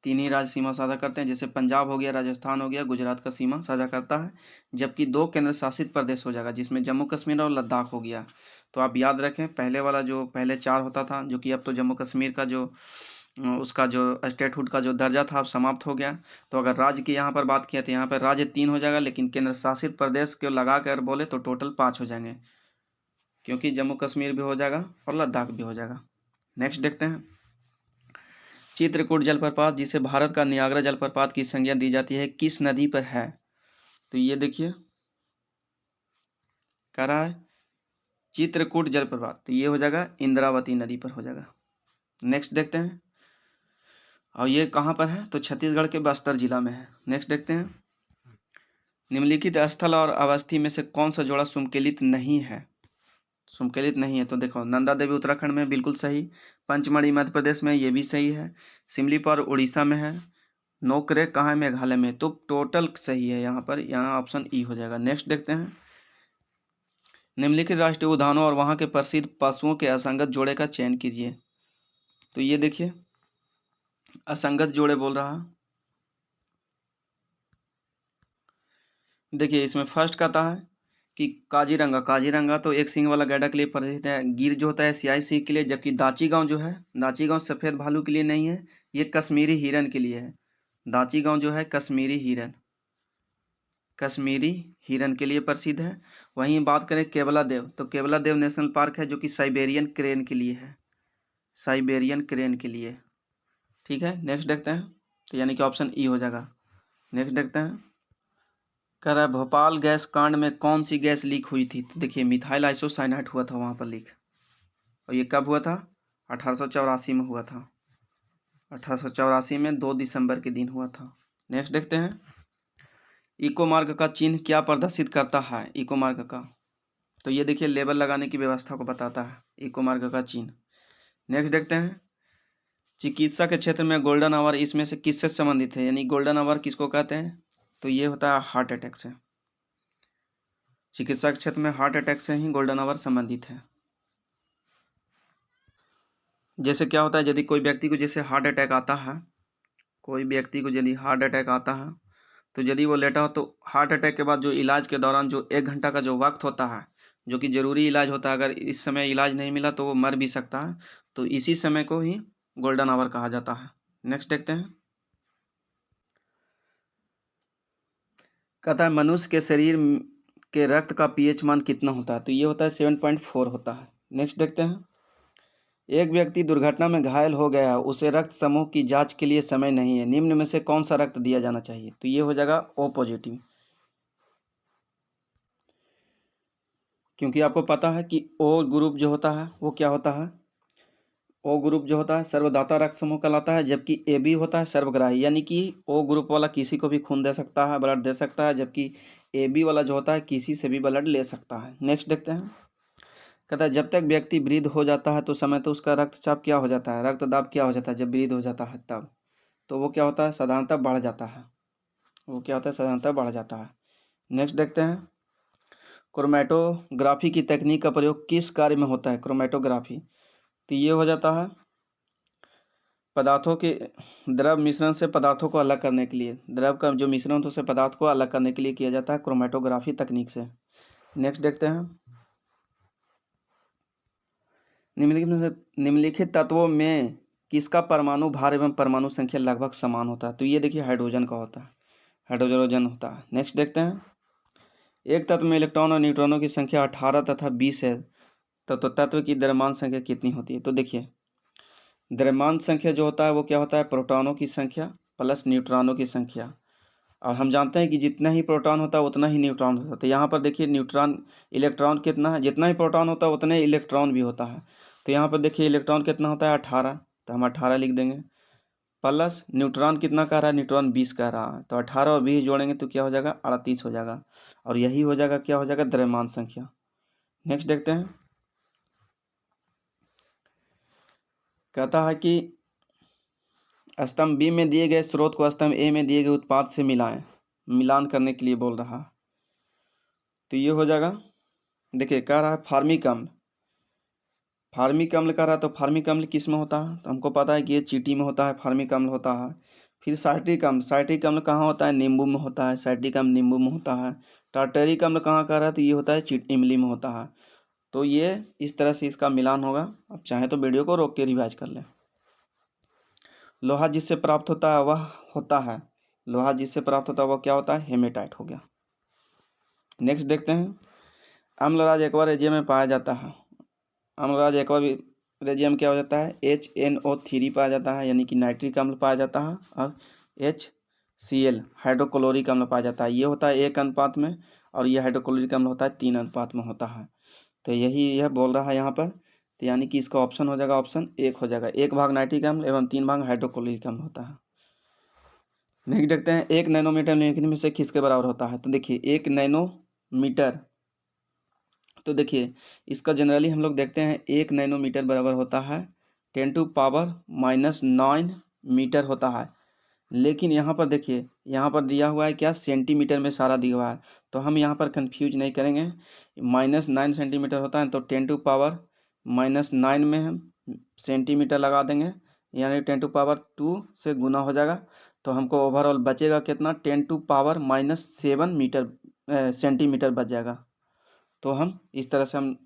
3 ही राज्य सीमा साझा करते हैं, जैसे पंजाब हो गया, राजस्थान हो गया, गुजरात का सीमा साझा करता है। जबकि 2 केंद्र शासित प्रदेश हो जाएगा, जिसमें जम्मू कश्मीर और लद्दाख हो गया। तो आप याद रखें पहले वाला जो पहले 4 होता था, जो कि अब तो जम्मू कश्मीर का जो उसका जो स्टेटहुड का जो दर्जा था अब समाप्त हो गया। तो अगर राज्य की यहाँ पर बात किया तो यहाँ पर राज्य 3 हो जाएगा, लेकिन केंद्र शासित प्रदेश को लगा कर बोले तो टोटल 5 हो जाएंगे, क्योंकि जम्मू कश्मीर भी हो जाएगा और लद्दाख भी हो जाएगा। नेक्स्ट देखते हैं। चित्रकूट जलप्रपात, जिसे भारत का नियाग्रा जलप्रपात की संज्ञा दी जाती है, किस नदी पर है? तो ये देखिए कह रहा है चित्रकूट जलप्रपात, तो ये हो जाएगा इंद्रावती नदी पर हो जाएगा। नेक्स्ट देखते हैं, और ये कहाँ पर है, तो छत्तीसगढ़ के बस्तर जिला में है। नेक्स्ट देखते हैं, निम्नलिखित स्थल और अवस्थी में से कौन सा जोड़ा सुमकेलित नहीं है। सुमकेलित नहीं है तो देखो, नंदा देवी उत्तराखंड में, बिल्कुल सही। पंचमढ़ी मध्य प्रदेश में, ये भी सही है। सिमलीपाल उड़ीसा में है। नोकरे कहाँ है, मेघालय में। तो टोटल सही है यहाँ पर, यहाँ ऑप्शन ई हो जाएगा। नेक्स्ट देखते हैं, निम्नलिखित राष्ट्रीय उद्यानों और वहाँ के प्रसिद्ध पशुओं के असंगत जोड़े का चयन कीजिए। तो ये देखिए, असंगत जोड़े बोल रहा है। देखिए इसमें फर्स्ट कहता है कि काजीरंगा, काजीरंगा तो एक सींग वाला गैंडा के लिए प्रसिद्ध है। गिर जो होता है सियाई सिंह के लिए, जबकि दाची गांव जो है, दाची गांव सफ़ेद भालू के लिए नहीं है, ये कश्मीरी हिरन के लिए है। दाची गांव जो है कश्मीरी हिरन, कश्मीरी हिरन के लिए प्रसिद्ध है। वहीं बात करें केवला देव, तो केवला देव नेशनल पार्क है जो कि साइबेरियन क्रेन के लिए है, साइबेरियन क्रेन के लिए। ठीक है, नेक्स्ट देखते हैं, तो यानी कि ऑप्शन ई हो जाएगा। नेक्स्ट देखते हैं, कह रहा है भोपाल गैस कांड में कौन सी गैस लीक हुई थी। तो देखिए मिथाइल आइसोसाइनाइड हुआ था वहाँ पर लीक, और ये कब हुआ था, 1884 में हुआ था। 1884 में 2 दिसंबर के दिन हुआ था। नेक्स्ट देखते हैं, इको मार्क का चिन्ह क्या प्रदर्शित करता है, इको मार्क का। तो ये देखिए लेबल लगाने की व्यवस्था को बताता है इको मार्क का चिन्ह। नेक्स्ट देखते हैं, चिकित्सा के क्षेत्र में गोल्डन आवर इसमें से किससे संबंधित है, यानी गोल्डन आवर किसको कहते हैं, तो ये होता है हार्ट अटैक से। चिकित्सा के क्षेत्र में हार्ट अटैक से ही गोल्डन आवर संबंधित है। जैसे क्या होता है, यदि कोई व्यक्ति को जैसे हार्ट अटैक आता है, कोई व्यक्ति को यदि हार्ट अटैक आता है, तो यदि वो लेटा हो, तो हार्ट अटैक के बाद जो इलाज के दौरान जो 1 घंटा का जो वक्त होता है, जो कि ज़रूरी इलाज होता है, अगर इस समय इलाज नहीं मिला तो वो मर भी सकता है। तो इसी समय को ही गोल्डन आवर कहा जाता है। नेक्स्ट देखते हैं, कहता है मनुष्य के शरीर के रक्त का पीएच मान कितना होता है, तो ये होता है 7.4 होता है। नेक्स्ट देखते हैं, एक व्यक्ति दुर्घटना में घायल हो गया है, उसे रक्त समूह की जांच के लिए समय नहीं है, निम्न में से कौन सा रक्त दिया जाना चाहिए। तो ये हो जाएगा ओ पॉजिटिव, क्योंकि आपको पता है कि ओ ग्रुप जो होता है वो क्या होता है, ओ ग्रुप जो होता है सर्वदाता रक्त समूह कहलाता है, जबकि ए बी होता है सर्वग्राही, यानी कि ओ ग्रुप वाला किसी को भी खून दे सकता है, ब्लड दे सकता है, जबकि ए बी वाला जो होता है किसी से भी ब्लड ले सकता है। नेक्स्ट देखते हैं, कहता है जब तक व्यक्ति वृद्ध हो जाता है तो समय तो उसका रक्तचाप क्या हो जाता है, रक्तदाब क्या हो जाता है जब वृद्ध हो जाता है तब, तो वो क्या होता है, साधारणतः बढ़ जाता है, वो क्या होता है, साधारणतः बढ़ जाता है। नेक्स्ट देखते हैं, क्रोमेटोग्राफी की तकनीक का प्रयोग किस कार्य में होता है, क्रोमेटोग्राफी। तो ये हो जाता है पदार्थों के द्रव मिश्रण से पदार्थों को अलग करने के लिए, द्रव का जो मिश्रण होता है उसे पदार्थ को अलग करने के लिए किया जाता है क्रोमेटोग्राफी तकनीक से। नेक्स्ट देखते हैं, निम्नलिखित तत्वों में किसका परमाणु भार एवं परमाणु संख्या लगभग समान होता है। तो ये देखिए हाइड्रोजन का होता है, हाइड्रोजन होता है। नेक्स्ट देखते हैं, एक तत्व में इलेक्ट्रॉन और न्यूट्रॉनों की संख्या 18 तथा 20 है, तो तत्व की द्रव्यमान संख्या कितनी होती है। तो देखिए द्रव्यमान संख्या जो होता है वो क्या होता है, प्रोटॉनों की संख्या प्लस न्यूट्रॉनों की संख्या, और हम जानते हैं कि जितना ही प्रोटॉन होता है उतना ही न्यूट्रॉन होता है। तो यहाँ पर देखिए न्यूट्रॉन, इलेक्ट्रॉन कितना है, जितना ही प्रोटॉन होता है उतने ही इलेक्ट्रॉन भी होता है। तो यहाँ पर देखिए इलेक्ट्रॉन कितना होता है 18, तो हम 18 लिख देंगे, प्लस न्यूट्रॉन कितना कह रहा है, न्यूट्रॉन 20 कह रहा है, तो 18 और 20 जोड़ेंगे तो क्या हो जाएगा, 38 हो जाएगा, और यही हो जाएगा, क्या हो जाएगा, द्रव्यमान संख्या। नेक्स्ट देखते हैं, कहता है कि स्तंभ बी में दिए गए स्रोत को स्तंभ ए में दिए गए उत्पाद से मिलाएं, मिलान करने के लिए बोल रहा है। तो ये हो जाएगा, देखिए कह रहा है फार्मिक अम्ल, फार्मिक अम्ल कह रहा है, तो फार्मिक अम्ल किस में होता है, तो हमको पता है कि ये चींटी में होता है, फार्मिक अम्ल होता है। फिर साइट्रिक अम्ल, साइट्रिक अम्ल कहाँ होता है, नींबू में होता है, साइट्रिक अम्ल नींबू में होता है। टार्टरिक अम्ल कहाँ कह रहा है, तो ये होता है इमली में होता है। तो ये इस तरह से इसका मिलान होगा। अब चाहे तो वीडियो को रोक के रिवाइज कर लें। लोहा जिससे प्राप्त होता है वह होता है, लोहा जिससे प्राप्त होता है वह क्या होता है, हेमेटाइट हो गया। नेक्स्ट देखते हैं, अम्लराज एक्वा रेजियम में पाया जाता है, अम्लराज एक्वा रेजियम क्या हो जाता है, HNO3 पाया जाता है, यानी कि नाइट्रिक अम्ल पाया जाता है, और HCl हाइड्रोक्लोरिक अम्ल पाया जाता है। ये होता है 1 अनुपात में, और ये हाइड्रोक्लोरिक अम्ल होता है 3 अनुपात में होता है। तो यही यह बोल रहा है यहाँ पर तो यानी कि इसका ऑप्शन हो जाएगा ऑप्शन 1 हो जाएगा। 1 भाग नाइट्रिक अम्ल एवं 3 भाग हाइड्रोक्लोरिक अम्ल होता है। नेक्स्ट देखते हैं 1 नैनोमीटर निम्नलिखित में से किसके बराबर होता है। तो देखिए 1 नैनोमीटर, तो देखिए इसका जनरली हम लोग देखते हैं 1 नैनोमीटर बराबर होता है 10⁻⁹ मीटर होता है। लेकिन यहाँ पर देखिए, यहाँ पर दिया हुआ है क्या, सेंटीमीटर में सारा दिया हुआ है, तो हम यहाँ पर कंफ्यूज नहीं करेंगे। -9 सेंटीमीटर होता है तो 10⁻⁹ में हम सेंटीमीटर लगा देंगे, यानी 10⁻² से गुना हो जाएगा। तो हमको ओवरऑल बचेगा कितना, 10⁻⁻7 मीटर सेंटीमीटर बच जाएगा। तो हम इस तरह से हम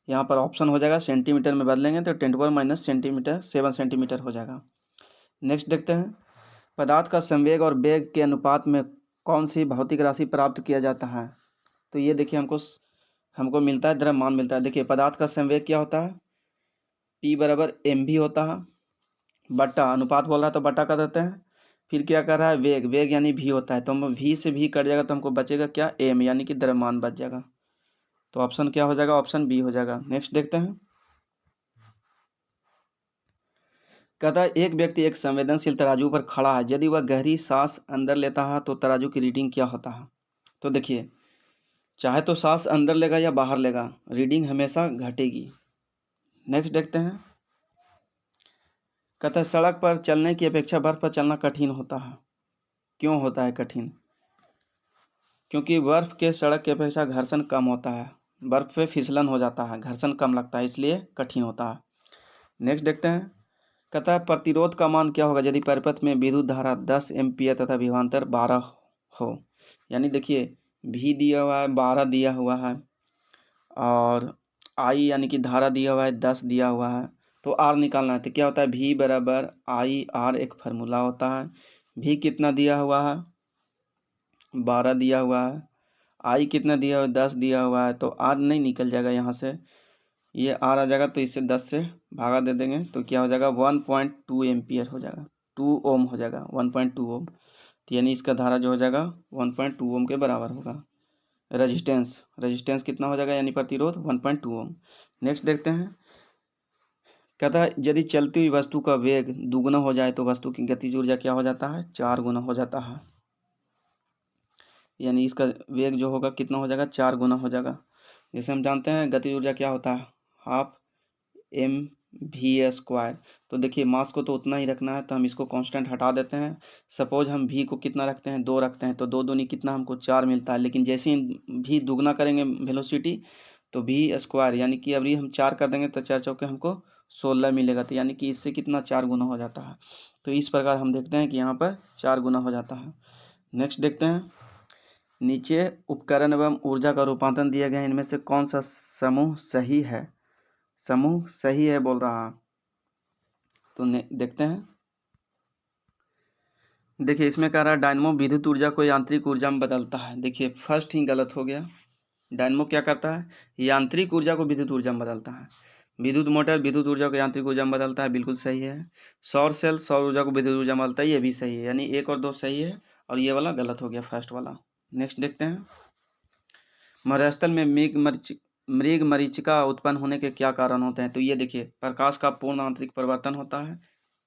यहाँ पर ऑप्शन हो जाएगा, सेंटीमीटर में बदलेंगे तो 10⁻⁻7 सेंटीमीटर हो जाएगा। नेक्स्ट देखते हैं पदार्थ का संवेग और वेग के अनुपात में कौन सी भौतिक राशि प्राप्त किया जाता है। तो ये देखिए हमको मिलता है, द्रव्यमान मिलता है। देखिए पदार्थ का संवेग क्या होता है, P बराबर mv होता है, बट्टा अनुपात बोल रहा है तो बट्टा कर देते हैं। फिर क्या कर रहा है, वेग यानी v होता है, तो हम v से v कट जाएगा तो हमको बचेगा क्या, m, यानी कि द्रव्यमान बच जाएगा। तो ऑप्शन क्या हो जाएगा, ऑप्शन बी हो जाएगा। नेक्स्ट देखते हैं, कहता है एक व्यक्ति एक संवेदनशील तराजू पर खड़ा है, यदि वह गहरी सांस अंदर लेता है तो तराजू की रीडिंग क्या होता है। तो देखिए चाहे तो सांस अंदर लेगा या बाहर लेगा, रीडिंग हमेशा घटेगी। नेक्स्ट देखते हैं, कहता है सड़क पर चलने की अपेक्षा बर्फ पर चलना कठिन होता है। क्यों होता है कठिन, क्योंकि बर्फ के सड़क की अपेक्षा घर्षण कम होता है, बर्फ पे फिसलन हो जाता है, घर्षण कम लगता है, इसलिए कठिन होता है। नेक्स्ट देखते हैं, कहता है प्रतिरोध का मान क्या होगा यदि परिपथ में विद्युत धारा 10 एम्पियर तथा विभवांतर 12 हो। यानी देखिए भी दिया हुआ है, 12 दिया हुआ है, और आई यानी कि धारा दिया हुआ है 10 दिया हुआ है, तो आर निकालना है। तो क्या होता है, भी बराबर आई आर, एक फार्मूला होता है। भी कितना दिया हुआ है, 12 दिया हुआ है, आई कितना दिया हुआ है, 10 दिया हुआ है, तो आर नहीं निकल जाएगा यहाँ से, ये आर आ जाएगा, तो इससे 10 से भागा दे देंगे तो क्या हो जाएगा, 1.2 एम्पियर हो जाएगा, 2 ओम हो जाएगा, 1.2 ओम। तो यानी इसका धारा जो हो जाएगा 1.2 ओम के बराबर होगा। रेजिस्टेंस कितना हो जाएगा, यानी प्रतिरोध 1.2 ओम। नेक्स्ट देखते हैं, कहता है यदि चलती हुई वस्तु का वेग दुगुना हो जाए तो वस्तु की गतिज ऊर्जा क्या हो जाता है, 4 गुना हो जाता है। यानी इसका वेग जो होगा कितना हो जाएगा, 4 गुना हो जाएगा। जैसे हम जानते हैं गतिज ऊर्जा क्या होता है, हाफ mv²। तो देखिए मास को तो उतना ही रखना है, तो हम इसको कांस्टेंट हटा देते हैं। सपोज हम v को कितना रखते हैं, 2 रखते हैं, तो 2 दूनी कितना, हमको 4 मिलता है। लेकिन जैसे ही v दुगना करेंगे वेलोसिटी, तो v² यानी कि अभी हम 4 कर देंगे तो 4 चौके हमको 16 मिलेगा, तो यानी कि इससे कितना 4 गुना हो जाता है। तो इस प्रकार हम देखते हैं कि यहाँ पर 4 गुना हो जाता है। नेक्स्ट देखते हैं, नीचे उपकरण एवं ऊर्जा का रूपांतरण दिया गया है, इनमें से कौन सा समूह सही है, समूह सही है बोल रहा है। तो देखते हैं, देखिए इसमें कह रहा है डायनमो विद्युत ऊर्जा को यांत्रिक ऊर्जा में बदलता है। देखिए फर्स्ट ही गलत हो गया, डायनमो क्या करता है, यांत्रिक ऊर्जा को विद्युत ऊर्जा में बदलता है। विद्युत मोटर विद्युत ऊर्जा को यांत्रिक ऊर्जा में बदलता है, बिल्कुल सही है। सौर सेल सौर ऊर्जा को विद्युत ऊर्जा में बदलता है, ये भी सही है। यानी 1 और 2 सही है और ये वाला गलत हो गया, फर्स्ट वाला। नेक्स्ट देखते हैं, मरुस्थल में मृग मरीचिका उत्पन्न होने के क्या कारण होते हैं। तो ये देखिए प्रकाश का पूर्ण आंतरिक परिवर्तन होता है,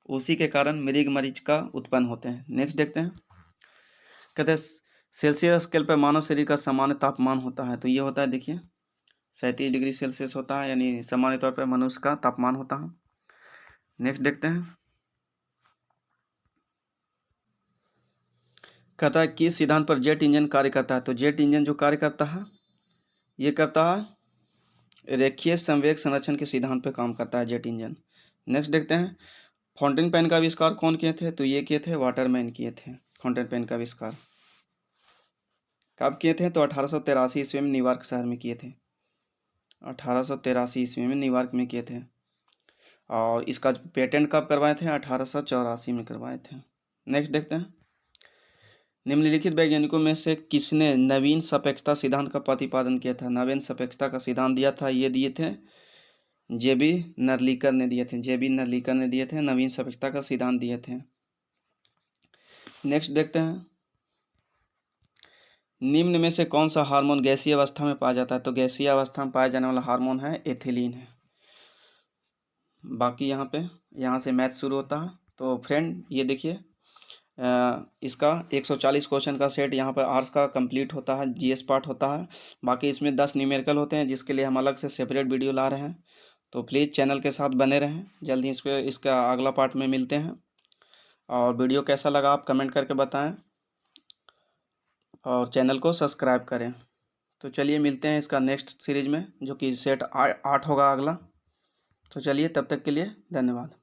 उसी के कारण मृग मरीचिका उत्पन्न होते हैं। नेक्स्ट देखते हैं, कहते हैं सेल्सियस स्केल पर मानव शरीर का सामान्य तापमान होता है। तो ये होता है देखिए 37 डिग्री सेल्सियस होता है, यानी सामान्य तौर पर मनुष्य का तापमान होता है। नेक्स्ट देखते हैं, कहता है किस सिद्धांत पर जेट इंजन कार्य करता है। तो जेट इंजन जो कार्य करता है, ये करता है रेखीय संवेग संरक्षण के सिद्धांत पर काम करता है जेट इंजन। नेक्स्ट देखते हैं, फाउंटेन पेन का आविष्कार कौन किए थे। तो ये किए थे वाटरमैन किए थे फाउंटेन पेन का आविष्कार। कब किए थे, तो 1883 ईस्वी में न्यूयॉर्क शहर में किए थे, 1883 ईस्वी में न्यूयॉर्क में किए थे। और इसका पेटेंट कब करवाए थे, 1884 में करवाए थे। नेक्स्ट देखते हैं, निम्नलिखित वैज्ञानिकों में से किसने नवीन सापेक्षता सिद्धांत का प्रतिपादन किया था। नवीन सापेक्षता का सिद्धांत दिया था, ये दिए थे जेबी नर्लिकर ने दिए थे, जेबी नर्लिकर ने दिए थे, नवीन सापेक्षता का सिद्धांत दिए थे। नेक्स्ट देखते हैं, निम्न में से कौन सा हार्मोन गैसीय अवस्था में पाया जाता है। तो गैसीय अवस्था में पाया जाने वाला हार्मोन है एथिलीन है। बाकी यहाँ से मैथ शुरू होता है। तो फ्रेंड ये देखिए इसका 140 क्वेश्चन का सेट यहाँ पर आर्ट्स का कंप्लीट होता है, जीएस पार्ट होता है। बाकी इसमें 10 न्यूमेरिकल होते हैं जिसके लिए हम अलग से सेपरेट वीडियो ला रहे हैं। तो प्लीज़ चैनल के साथ बने रहें, जल्दी इसका अगला पार्ट में मिलते हैं। और वीडियो कैसा लगा आप कमेंट करके बताएं और चैनल को सब्सक्राइब करें। तो चलिए मिलते हैं इसका नेक्स्ट सीरीज में, जो कि सेट 8 होगा अगला। तो चलिए तब तक के लिए धन्यवाद।